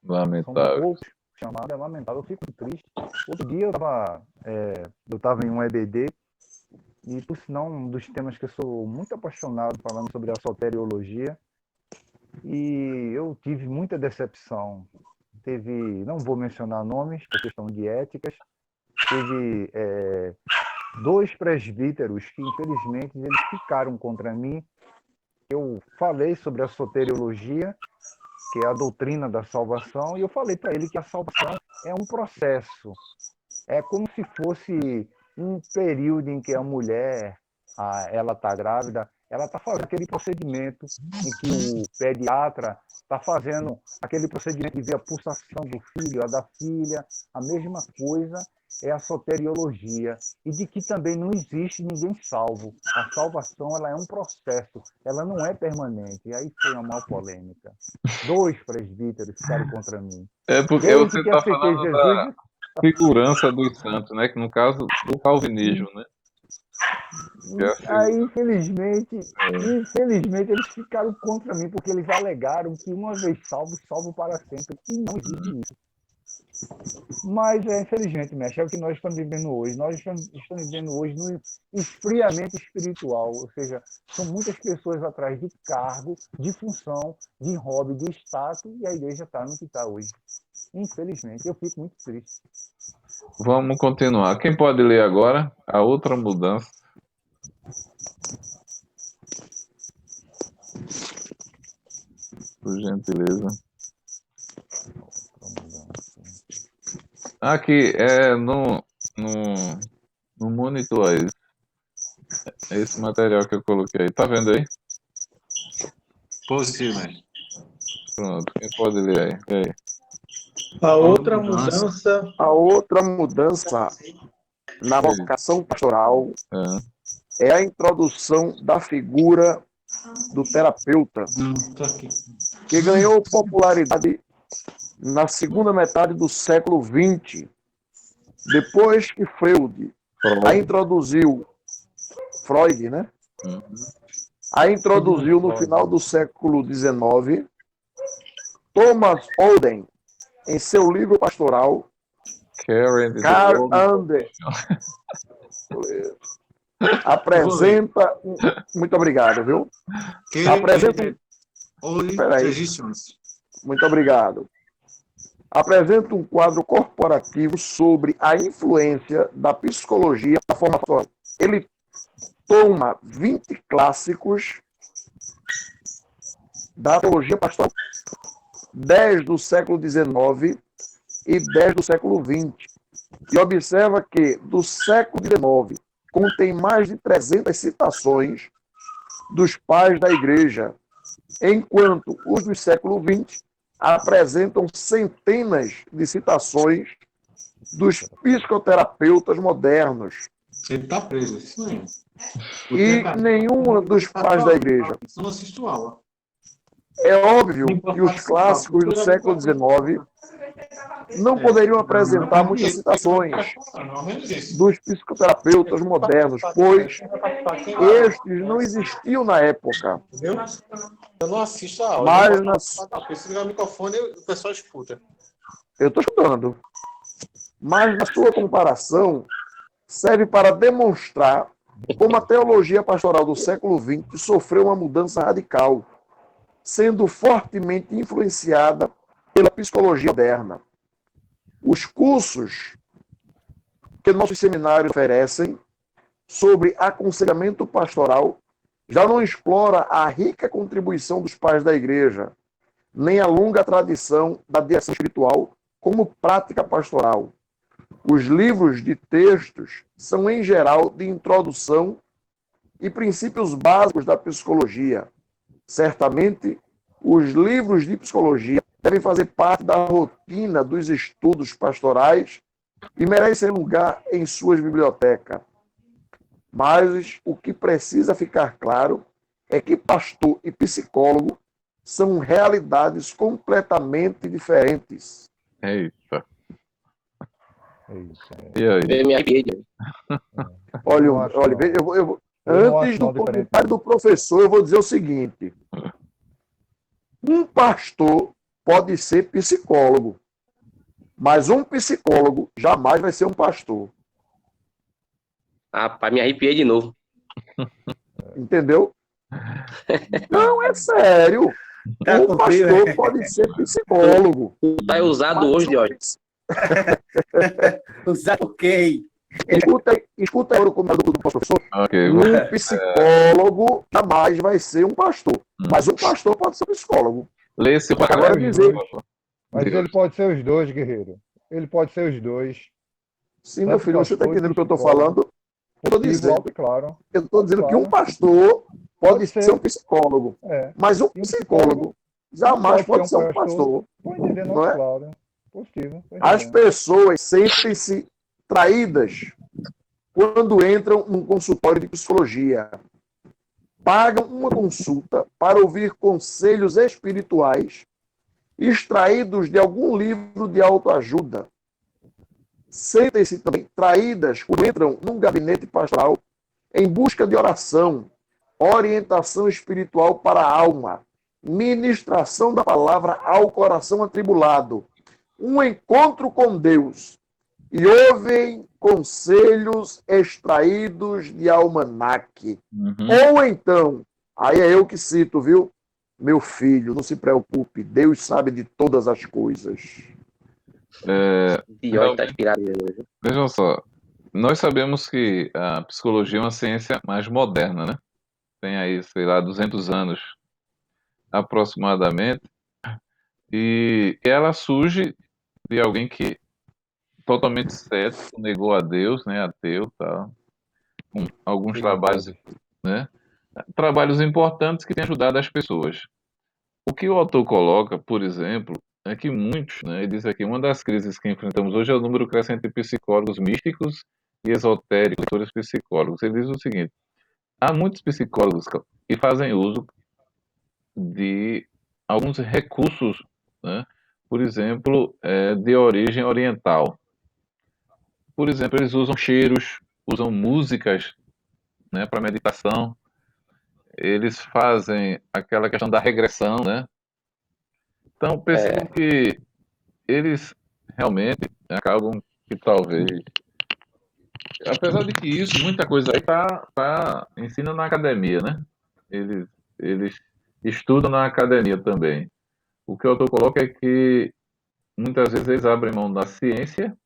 Lamentável. São poucos chamados, é lamentável. Eu fico triste. Outro dia eu estava em um EBD, e por sinal, um dos temas que eu sou muito apaixonado, falando sobre a soteriologia, e eu tive muita decepção. Não vou mencionar nomes, por questão de éticas, teve 2 presbíteros que, infelizmente, eles ficaram contra mim. Eu falei sobre a soteriologia, que é a doutrina da salvação, e eu falei para ele que a salvação é um processo. É como se fosse um período em que a mulher, ela está grávida, ela está fazendo aquele procedimento em que o pediatra está fazendo aquele procedimento de ver a pulsação do filho, a da filha, a mesma coisa é a soteriologia, e de que também não existe ninguém salvo. A salvação, ela é um processo, ela não é permanente. E aí foi uma maior polêmica. 2 presbíteros ficaram contra mim. É porque Desde você que está aceitei falando Jesus, da figurança dos santos, né? Que no caso do calvinismo, né? aí, infelizmente, eles ficaram contra mim, porque eles alegaram que uma vez salvo, salvo para sempre. E não existe isso. Mas, infelizmente, mestre, é o que nós estamos vivendo hoje. Nós estamos vivendo hoje no esfriamento espiritual, ou seja, são muitas pessoas atrás de cargo, de função, de hobby, de status, e a igreja está no que está hoje. Infelizmente, eu fico muito triste. Vamos continuar. Quem pode ler agora? A outra mudança. Por gentileza. Aqui, no monitor aí. Esse material que eu coloquei aí. Tá vendo aí? Positivo, né? Pronto. Quem pode ler aí? E aí? A outra mudança na vocação pastoral é a introdução da figura do terapeuta, que ganhou popularidade na segunda metade do século XX, depois que Freud a introduziu, Freud, né? A introduziu no final do século XIX, Thomas Oden, em seu livro pastoral, Carl Ander apresenta... Muito obrigado, viu? Apresenta... Muito obrigado. Apresenta um quadro corporativo sobre a influência da psicologia na formação. Ele toma 20 clássicos da teologia pastoral, 10 do século XIX e 10 do século XX, e observa que do século XIX contém mais de 300 citações dos pais da igreja, enquanto os do século XX apresentam centenas de citações dos psicoterapeutas modernos. Ele está preso, isso mesmo. E nenhuma dos pais da igreja. Não assisto aula. É óbvio que os clássicos do século XIX não poderiam apresentar muitas citações dos psicoterapeutas modernos, pois estes não existiam na época. Entendeu? Eu não assisto a aula. Mas Eu nas... preciso ligar o microfone e o pessoal escuta. Eu estou escutando. Mas na sua comparação, serve para demonstrar como a teologia pastoral do século XX sofreu uma mudança radical, sendo fortemente influenciada pela psicologia moderna. Os cursos que nossos seminários oferecem sobre aconselhamento pastoral já não explora a rica contribuição dos pais da igreja, nem a longa tradição da direção espiritual como prática pastoral. Os livros de textos são, em geral, de introdução e princípios básicos da psicologia. Certamente, os livros de psicologia devem fazer parte da rotina dos estudos pastorais e merecem lugar em suas bibliotecas. Mas o que precisa ficar claro é que pastor e psicólogo são realidades completamente diferentes. Eita. E aí? Me arrepiei. Olha, antes do comentário do professor, eu vou dizer o seguinte. Um pastor pode ser psicólogo, mas um psicólogo jamais vai ser um pastor. Rapaz, me arrepiei de novo. Entendeu? Não, é sério. Um pastor pode ser psicólogo. Tá usado hoje, Diógenes. Usado quem? Escuta aí o comentário do professor. Okay. Um psicólogo jamais vai ser um pastor. Mas um pastor pode ser um psicólogo. Lê esse Agora dizer. Mas ele pode ser os dois, guerreiro. Ele pode ser os dois. Sim, meu filho, você está entendendo o que eu estou falando? Eu estou dizendo que um pastor pode ser um psicólogo. Mas um psicólogo jamais pode ser um pastor. Não é? Claro. Positivo. As pessoas sentem-se traídas quando entram num consultório de psicologia. Pagam uma consulta para ouvir conselhos espirituais extraídos de algum livro de autoajuda. Sentem-se também traídas quando entram num gabinete pastoral em busca de oração, orientação espiritual para a alma, ministração da palavra ao coração atribulado, um encontro com Deus, e ouvem conselhos extraídos de almanaque. Ou então, aí é eu que cito, viu? Meu filho, não se preocupe, Deus sabe de todas as coisas. Diógenes tá inspirado hoje. Vejam só, nós sabemos que a psicologia é uma ciência mais moderna, né? Tem aí, sei lá, 200 anos aproximadamente, e ela surge de alguém que totalmente cético, negou a Deus, né, ateu, tal, com alguns trabalhos, né, trabalhos importantes que têm ajudado as pessoas. O que o autor coloca, por exemplo, é que muitos, né, ele diz aqui, uma das crises que enfrentamos hoje é o número crescente de psicólogos místicos e esotéricos, leitores psicólogos. Ele diz o seguinte: há muitos psicólogos que fazem uso de alguns recursos, né, por exemplo, de origem oriental. Por exemplo, eles usam cheiros, usam músicas, né, para meditação. Eles fazem aquela questão da regressão, né? Então, percebam que eles realmente acabam que talvez... Apesar de que isso, muita coisa aí ensina na academia, né? Eles estudam na academia também. O que eu coloco é que muitas vezes eles abrem mão da ciência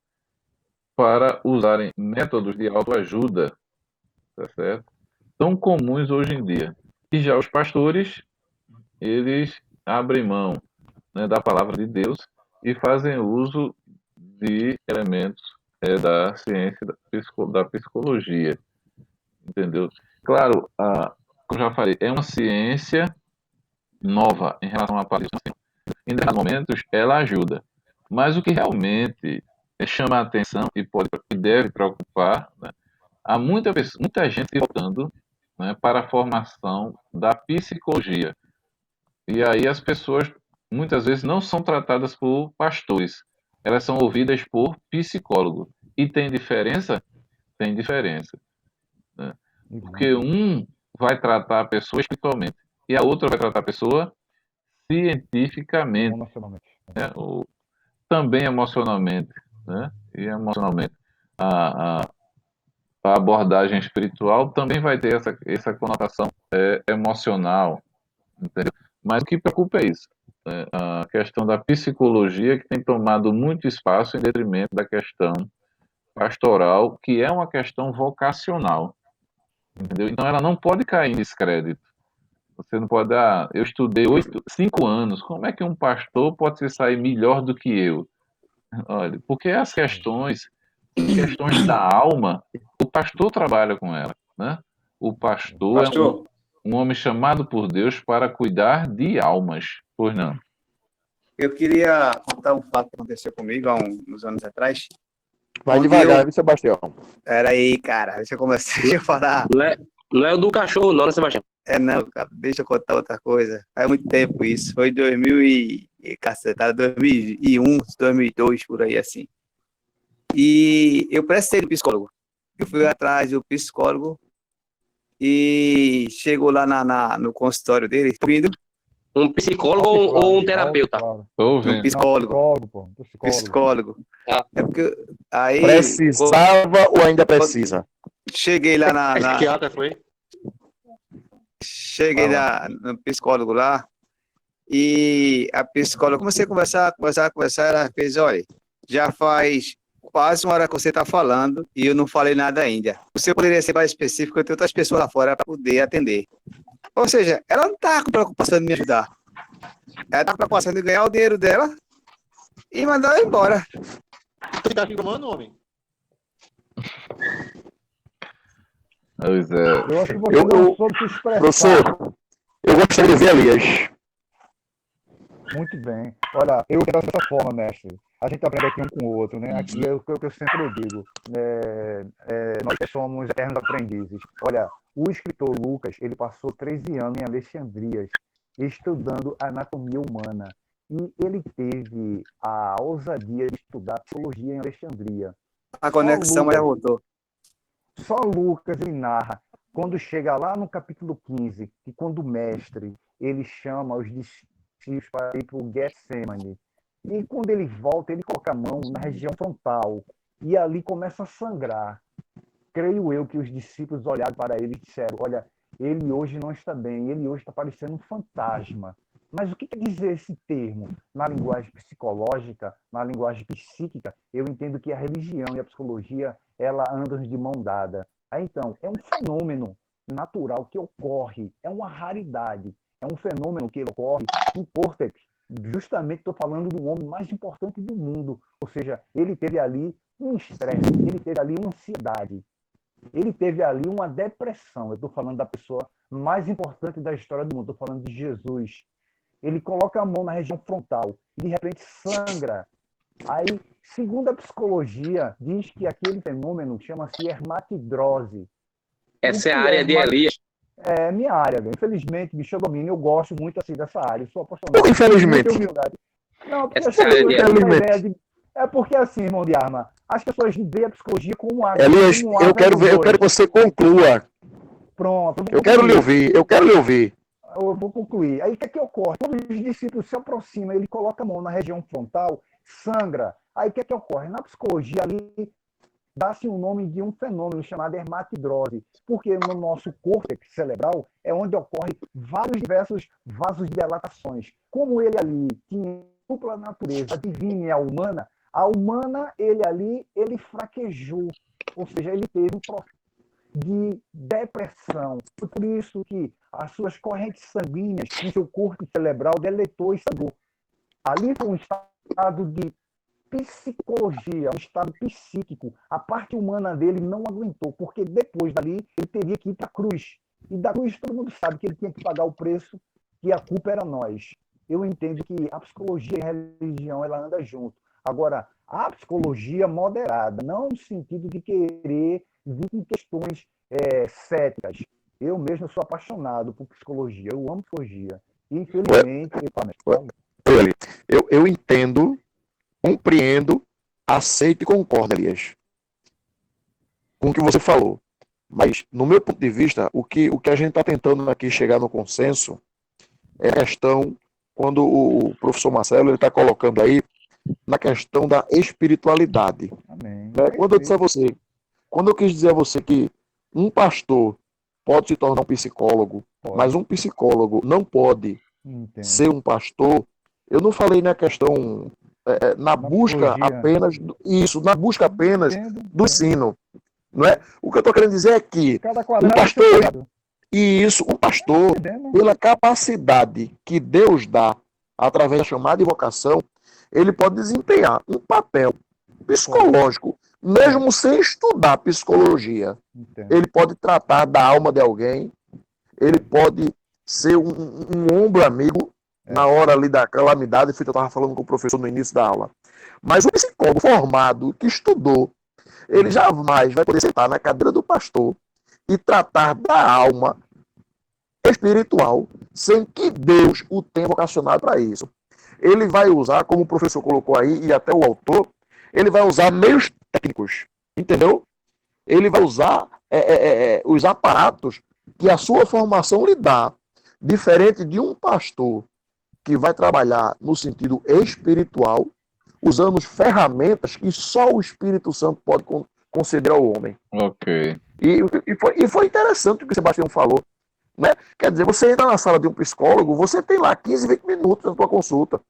para usarem métodos de autoajuda, tá certo? Tão comuns hoje em dia. E já os pastores, eles abrem mão, né, da palavra de Deus e fazem uso de elementos da ciência da psicologia, entendeu? Claro, como eu já falei, é uma ciência nova em relação à parte. Em determinados momentos, ela ajuda. Mas o que realmente chama a atenção e deve preocupar, né, há muita gente voltando, né, para a formação da psicologia. E aí as pessoas muitas vezes não são tratadas por pastores, elas são ouvidas por psicólogo. E tem diferença? Tem diferença, né? Porque um vai tratar a pessoa espiritualmente e a outra vai tratar a pessoa cientificamente, né? Ou também emocionalmente, né? E emocionalmente. A, a abordagem espiritual também vai ter essa conotação emocional, entendeu? Mas o que preocupa é isso, né? A questão da psicologia que tem tomado muito espaço em detrimento da questão pastoral, que é uma questão vocacional, entendeu? Então ela não pode cair em descrédito. Você não pode dar, eu estudei 5 anos, como é que um pastor pode se sair melhor do que eu? Olha, porque as questões da alma, o pastor trabalha com ela, né? O pastor é Pastor, um homem chamado por Deus para cuidar de almas, pois não? eu queria contar um fato que aconteceu comigo há uns anos atrás. Vai onde devagar, viu, Sebastião? Peraí, cara, deixa eu começar a falar. Não é o do cachorro, não, né, Sebastião? Não, cara, deixa eu contar outra coisa. Faz muito tempo isso. Foi 2000 e cacetada, 2001, 2002, por aí assim. E eu prestei no psicólogo. Eu fui atrás do psicólogo e chegou lá no consultório dele, vindo. Um psicólogo ou um terapeuta? Um psicólogo. Psicólogo. É porque aí. Precisava ou ainda precisa? Cheguei lá Psiquiatra foi? Cheguei no psicólogo lá e a psicóloga, comecei a conversar, ela fez, olha, já faz quase uma hora que você está falando e eu não falei nada ainda. Você poderia ser mais específico, eu tenho outras pessoas lá fora para poder atender. Ou seja, ela não está com preocupação de me ajudar. Ela está com preocupação de ganhar o dinheiro dela e mandar eu embora. Você está reclamando, homem? Pois é. Eu acho que você não soube se expressar. Professor, eu gostaria de ver Elias. Muito bem. Olha, eu penso dessa forma, mestre. A gente aprende aqui um com o outro, né? Aqui é o que eu sempre digo. Nós somos eternos aprendizes. Olha, o escritor Lucas, ele passou 13 anos em Alexandria, estudando anatomia humana. E ele teve a ousadia de estudar psicologia em Alexandria. A conexão já voltou. Só Lucas, ele narra, quando chega lá no capítulo 15, que quando o mestre, ele chama os discípulos para ir para o Getsemane, e quando ele volta, ele coloca a mão na região frontal, e ali começa a sangrar. Creio eu que os discípulos olharam para ele e disseram, olha, ele hoje não está bem, ele hoje está parecendo um fantasma. Mas o que quer dizer esse termo? Na linguagem psicológica, na linguagem psíquica, eu entendo que a religião e a psicologia, ela andam de mão dada. Aí, então, é um fenômeno natural que ocorre, é uma raridade, é um fenômeno que ocorre em Cortex. Justamente estou falando do homem mais importante do mundo, ou seja, ele teve ali um estresse, ele teve ali uma ansiedade, ele teve ali uma depressão. Eu estou falando da pessoa mais importante da história do mundo, estou falando de Jesus. Ele coloca a mão na região frontal e de repente sangra. Aí, segundo a psicologia, diz que aquele fenômeno chama-se hermatidrose. Essa é a área de Elias. É minha área, velho. Infelizmente, bicho, eu domino, eu gosto muito assim dessa área. Eu sou apaixonado. Infelizmente. Não, porque Essa área de Elias. É porque assim, irmão de arma, as pessoas veem a psicologia como área. Elias, eu quero que você conclua. Pronto. Eu quero lhe ouvir. Eu vou concluir. Aí o que é que ocorre? Quando os discípulos se aproximam, ele coloca a mão na região frontal, sangra. Aí o que é que ocorre? Na psicologia ali dá-se o nome de um fenômeno chamado hermatidrose, porque no nosso córtex cerebral é onde ocorre vários diversos vasos de dilatações. Como ele ali tinha dupla natureza, a divina e a humana, ele fraquejou. Ou seja, ele teve um processo de depressão. Por isso que as suas correntes sanguíneas no seu corpo cerebral deletou e sangrou. Ali foi um estado de psicologia, um estado psíquico. A parte humana dele não aguentou, porque depois dali ele teria que ir para a cruz. E da cruz todo mundo sabe que ele tinha que pagar o preço, que a culpa era nós. Eu entendo que a psicologia e a religião ela anda junto. Agora, a psicologia moderada, não no sentido de querer vir em questões céticas. Eu mesmo sou apaixonado por psicologia, eu amo psicologia. Infelizmente, eu entendo, compreendo, aceito e concordo, Elias, com o que você falou. Mas, no meu ponto de vista, o que a gente está tentando aqui chegar no consenso é a questão, quando o professor Marcelo está colocando aí, na questão da espiritualidade. Amém. Né? Quando eu quis dizer a você que um pastor pode se tornar um psicólogo, mas um psicólogo não pode ser um pastor, eu não falei na questão, na busca apenas, na busca apenas do ensino. Não é? O que eu estou querendo dizer é que um pastor, pela capacidade que Deus dá através da chamada e vocação, ele pode desempenhar um papel psicológico, mesmo sem estudar psicologia. Ele pode tratar da alma de alguém, ele pode ser um ombro amigo na hora ali da calamidade, feito eu estava falando com o professor no início da aula. Mas o psicólogo formado, que estudou, ele jamais vai poder sentar na cadeira do pastor e tratar da alma espiritual sem que Deus o tenha vocacionado para isso. Ele vai usar, como o professor colocou aí, e até o autor, ele vai usar meios técnicos, entendeu? Ele vai usar os aparatos que a sua formação lhe dá, diferente de um pastor que vai trabalhar no sentido espiritual, usando ferramentas que só o Espírito Santo pode conceder ao homem. Ok. E foi interessante o que o Sebastião falou. Né? Quer dizer, você entra na sala de um psicólogo, você tem lá 15, 20 minutos na sua consulta.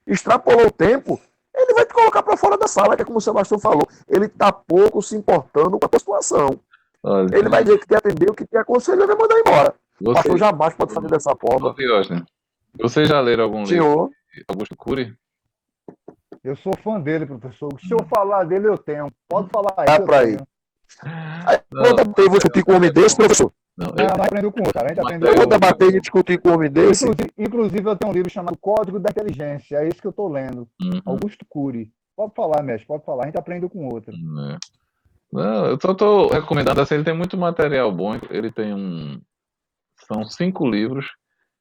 Extrapolou o tempo, ele vai te colocar para fora da sala, que é como o Sebastião falou. Ele está pouco se importando com a tua situação. Olha, ele vai dizer que te atendeu, que te aconselhou e vai mandar embora. O pastor jamais pode fazer dessa forma. Vocês já leram algum livro de Augusto Cury? Eu sou fã dele, professor. Se eu falar dele, eu tenho. Pode falar aí. Dá para ir. Eu vou discutir com um homem desse, professor. Não, aprendeu com outro. A gente aprendeu eu vou debater e discutir com um homem desse. Inclusive, eu tenho um livro chamado Código da Inteligência. É isso que eu estou lendo. Augusto Cury. Pode falar, mestre, pode falar. A gente aprendeu com outro. Não, eu só estou recomendando assim, ele tem muito material bom. Ele tem são 5 livros,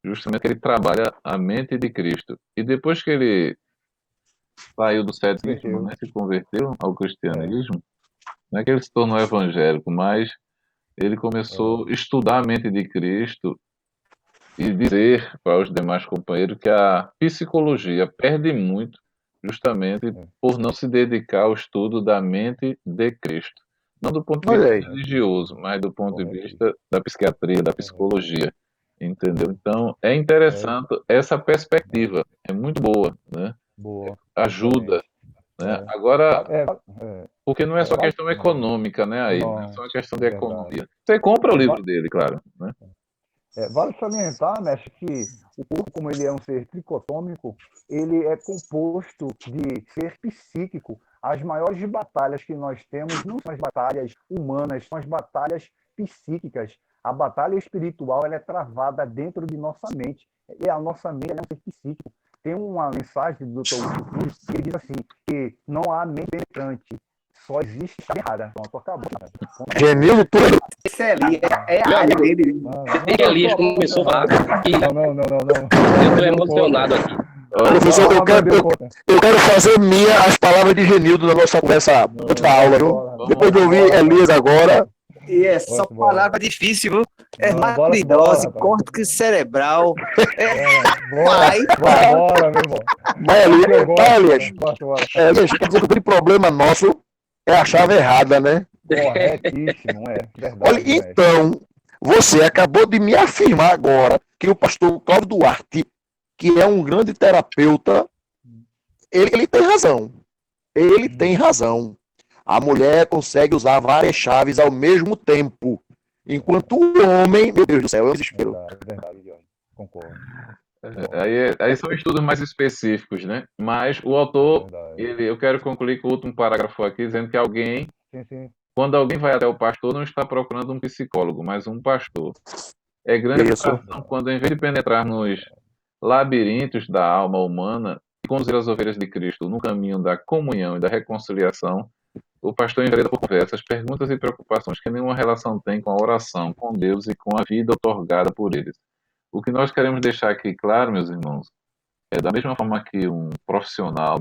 justamente que ele trabalha a mente de Cristo. E depois que ele saiu do ceticismo, né, se converteu ao cristianismo, não é que ele se tornou evangélico, mas ele começou a estudar a mente de Cristo e dizer para os demais companheiros que a psicologia perde muito justamente por não se dedicar ao estudo da mente de Cristo. Não do ponto de vista religioso, mas do ponto de vista da psiquiatria, da psicologia. Entendeu? Então, é interessante essa perspectiva. É muito boa, né? Boa. Ajuda. Né? Agora, porque não é só questão econômica, né? Aí, não é só uma questão de economia. Você compra o livro dele, claro. Né? Vale salientar, mestre, que o corpo, como ele é um ser tricotômico, ele é composto de ser psíquico. As maiores batalhas que nós temos não são as batalhas humanas, são as batalhas psíquicas. A batalha espiritual ela é travada dentro de nossa mente. E a nossa mente é um ser psíquico. Tem uma mensagem do Dr. Augusto que diz assim, que não há mente penetrante, só existe chave errada. Pronto, acabou. Genildo, esse ali é a área dele. Elias começou a falar. Não. Eu estou emocionado aqui. Professor, eu quero fazer minha as palavras de Genildo na nossa conversa antes da aula, viu? Depois de ouvir Elias agora. E é só palavra difícil, viu? Hermafrodose, córtex cerebral. Bora, meu irmão. Elias, quer dizer que o grande problema nosso é a chave errada, né? Corretíssimo, verdade. Olha, então, você acabou de me afirmar agora que o pastor Cláudio Duarte, que é um grande terapeuta, ele tem razão. Ele tem razão. A mulher consegue usar várias chaves ao mesmo tempo, enquanto o homem, meu Deus do céu, é um desespero. Verdade, concordo. Aí são estudos mais específicos, né? Mas o autor, eu quero concluir com o último parágrafo aqui, dizendo que alguém, quando alguém vai até o pastor, não está procurando um psicólogo, mas um pastor. É grande frustração quando, em vez de penetrar nos labirintos da alma humana e conduzir as ovelhas de Cristo no caminho da comunhão e da reconciliação, o pastor envereda por conversas, perguntas e preocupações que nenhuma relação tem com a oração, com Deus e com a vida otorgada por eles. o que nós queremos deixar aqui claro, meus irmãos, é da mesma forma que um profissional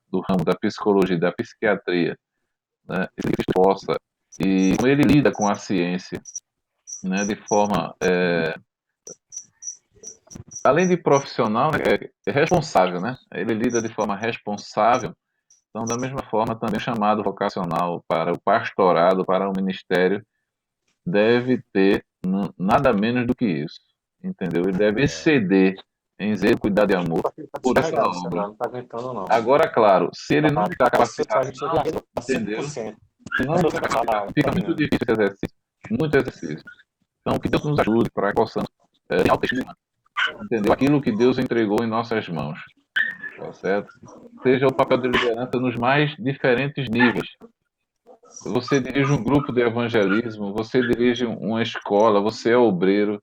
do ramo da psicologia e da psiquiatria, né, ele possa, e como ele lida com a ciência, né, de forma, além de profissional, né, é responsável, né? Ele lida de forma responsável. Então, da mesma forma, também o chamado vocacional para o pastorado, para o ministério, deve ter nada menos do que isso, entendeu? Ele deve exceder em zelo, cuidado e amor por essa obra. Não tá aguentando, não. Agora, claro, se ele não está capacitado, entendeu? 100%. Se não está capacitado, fica muito difícil esse exercício, muito exercício. Então, que Deus nos ajude para que possamos autoestima, entendeu? Aquilo que Deus entregou em nossas mãos, tá certo? Seja o papel de liderança nos mais diferentes níveis. Você dirige um grupo de evangelismo, você dirige uma escola, você é obreiro,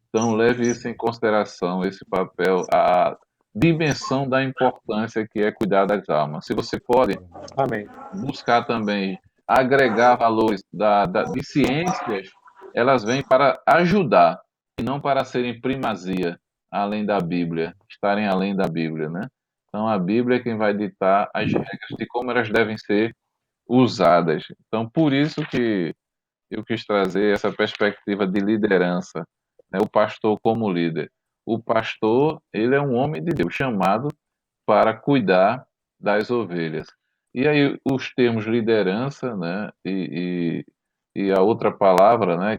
então leve isso em consideração, esse papel, a dimensão da importância que é cuidar das almas. Se você pode Amém. buscar também agregar valores de ciências, elas vêm para ajudar e não para serem primazia além da Bíblia, estarem além da Bíblia, né? Então a Bíblia é quem vai ditar as regras de como elas devem ser usadas. Então por isso que eu quis trazer essa perspectiva de liderança, né? O pastor como líder. O pastor, ele é um homem de Deus chamado para cuidar das ovelhas. E aí os termos liderança, né, e a outra palavra, né,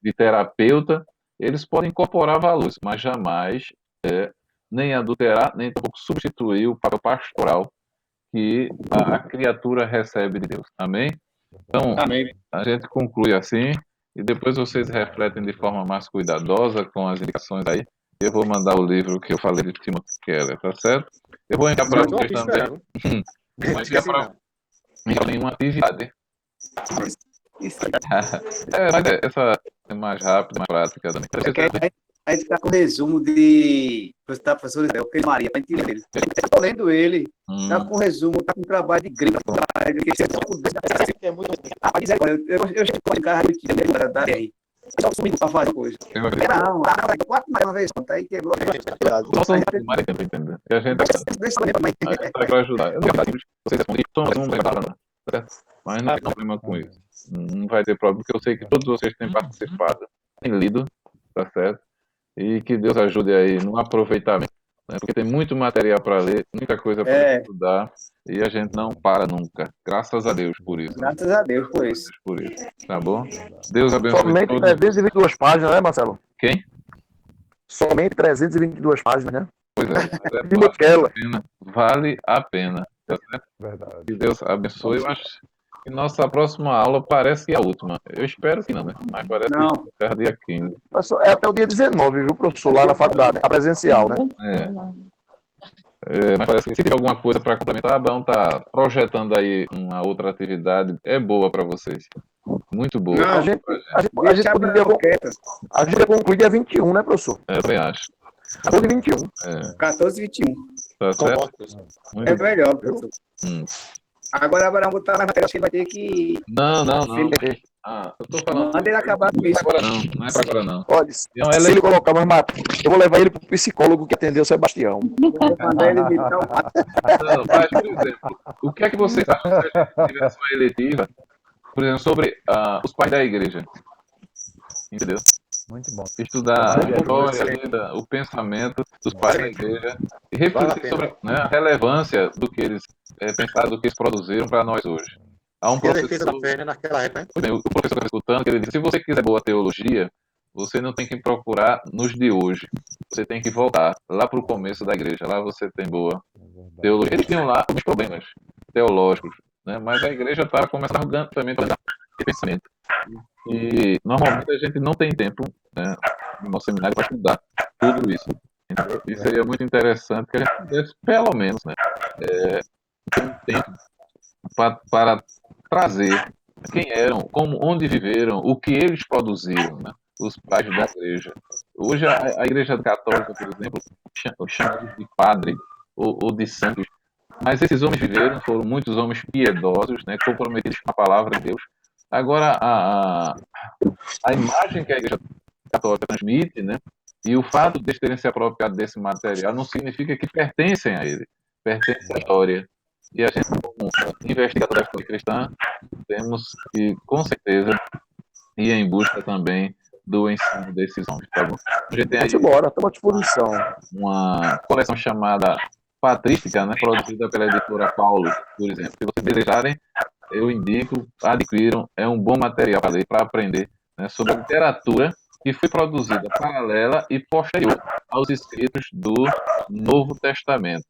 de terapeuta, eles podem incorporar valores, mas jamais nem adulterar, nem tampouco substituir o papel pastoral que a criatura recebe de Deus. Amém? Então, Amém. a gente conclui assim, e depois vocês refletem de forma mais cuidadosa com as indicações aí. Eu vou mandar o livro que eu falei de Timothy Keller, tá certo? Eu vou enviar para vocês também. Vou enviar para uma atividade. Mas essa é mais rápida, mais prática também. A gente está com resumo de professor Isabel, que Maria, para a gente ler ele. Estou lendo ele, está com resumo, está com trabalho de igreja. Eu chego em casa da BR. Só sumindo para fazer coisa. Não, 4 mais uma vez, aí quebrou. Nossa, Maria tem que entender. A gente está para ajudar. Eu não sei se vocês respondem, não vai dar nada, certo? Mas não tem problema com isso. Não vai ter problema, porque eu sei que todos vocês têm participado, têm lido, tá certo? E que Deus ajude aí no aproveitamento, né? Porque tem muito material para ler, muita coisa para estudar, e a gente não para nunca. Graças a Deus por isso. Graças a Deus por isso. Tá bom? Deus abençoe. Somente 322 páginas, né, Marcelo? Quem? Somente 322 páginas, né? Pois vale a pena. Tá certo? Verdade. Que Deus abençoe. Eu acho que nossa próxima aula parece que é a última. Eu espero que não, né? Mas parece que é dia 15. É até o dia 19, viu, professor? Lá na faculdade, a presencial, né? Mas parece que se tiver alguma coisa para complementar, Abraão está projetando aí uma outra atividade. É boa para vocês. Muito boa. Não, a gente poderia concluir dia 21, né, professor? Eu também acho. 14 e 21. 14 e 21. Tá certo? É melhor, professor. Agora vai botar na matéria, acho que ele vai ter que... Não. Eu tô falando... Manda ele acabar com isso. Agora não é para agora não. Pode. Se ele colocar mais matéria, eu vou levar ele pro psicólogo que atendeu o Sebastião. Vou mandar ele imitar o mas, por exemplo, o que é que vocês acham se a gente tivesse uma eletiva, por exemplo, sobre os pais da igreja? Entendeu? Muito bom. Estudar a história, o pensamento dos pais da igreja e refletir sobre, né, a relevância do que eles pensaram, do que eles produziram para nós hoje. Há um professor, naquela época, o professor está escutando, que ele diz: se você quiser boa teologia, você não tem que procurar nos de hoje. Você tem que voltar lá para o começo da igreja. Lá você tem boa teologia. Eles tinham lá os problemas teológicos, né? Mas a igreja estava começando também a pensamento. E normalmente a gente não tem tempo, né, no nosso seminário para estudar tudo isso. Então, e seria muito interessante que a gente tivesse, pelo menos, né, um tempo para trazer quem eram, onde viveram, o que eles produziram, né, os pais da igreja. Hoje a igreja católica, por exemplo, chama de padre ou de santos, mas esses homens viveram, foram muitos homens piedosos, né, comprometidos com a palavra de Deus. Agora, a imagem que a igreja católica transmite, né, E o fato de eles terem se apropriado desse material não significa que pertencem a ele, pertencem à história. E a gente, como investigador da história cristã, temos que, com certeza, ir em busca também do ensino desses homens, tá bom? A gente tem aí Embora, estamos à disposição. uma coleção chamada Patrística, né, produzida pela editora Paulo, por exemplo. Se vocês desejarem, eu indico, adquiram, é um bom material para ler, para aprender, né, sobre a literatura que foi produzida paralela e posterior aos escritos do Novo Testamento.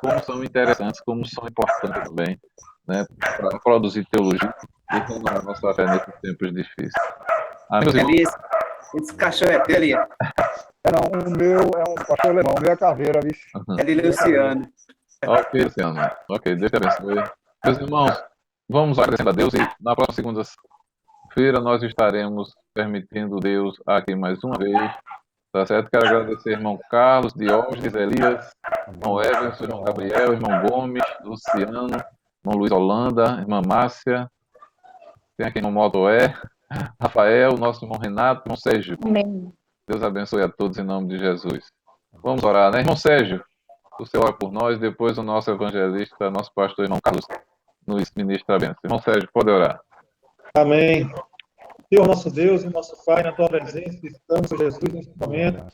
Como são interessantes, como são importantes também, né, para produzir teologia e renovar nossa fé nesses tempos difíceis. Amigos irmãos, Esse cachorro é dele. Não, o meu é um pastor alemão, o meu é caveira, bicho. É de Luciano. Ok, Luciano. Ok, Deus te abençoe. Meus irmãos, vamos agradecendo a Deus e na próxima segunda-feira nós estaremos permitindo Deus aqui mais uma vez. Tá certo? Quero agradecer irmão Carlos, Diógenes, Elias, irmão Everson, irmão Gabriel, irmão Gomes, Luciano, irmão Luiz Holanda, irmã Márcia, tem aqui irmão Motoé, Rafael, nosso irmão Renato, irmão Sérgio. Amém. Deus abençoe a todos em nome de Jesus. Vamos orar, né? Irmão Sérgio, o Senhor ora por nós, depois o nosso evangelista, nosso pastor, irmão Carlos, nos ministra a bênção. Irmão Sérgio, pode orar. Amém. Senhor nosso Deus e nosso Pai, na tua presença, estamos, Senhor Jesus, neste momento.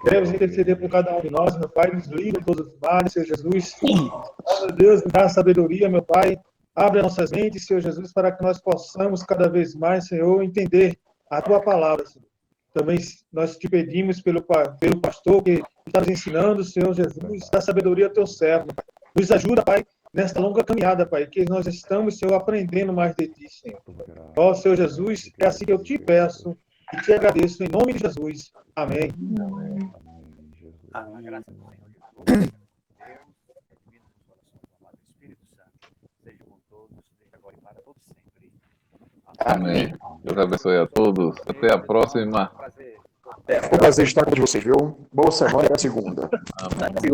Queremos interceder por cada um de nós, meu Pai, nos livra de todos os males, Senhor Jesus. Ó, meu Deus, nos dá sabedoria, meu Pai. Abre as nossas mentes, Senhor Jesus, para que nós possamos cada vez mais, Senhor, entender a tua palavra, Senhor. Também nós te pedimos pelo pastor que está nos ensinando, Senhor Jesus, dá sabedoria ao teu servo, Pai. Nos ajuda, Pai, nesta longa caminhada, Pai, que nós estamos, Senhor, aprendendo mais de Ti, Senhor. Ó, Senhor Jesus, é assim que eu te peço e te agradeço, em nome de Jesus. Amém. Amém. A graça do Senhor Jesus, Deus, o Espírito Santo, seja com todos, desde agora e para todos sempre. Amém. Deus abençoe a todos. Até a próxima. Foi um prazer estar com vocês, viu? Boa semana e até segunda. Amém.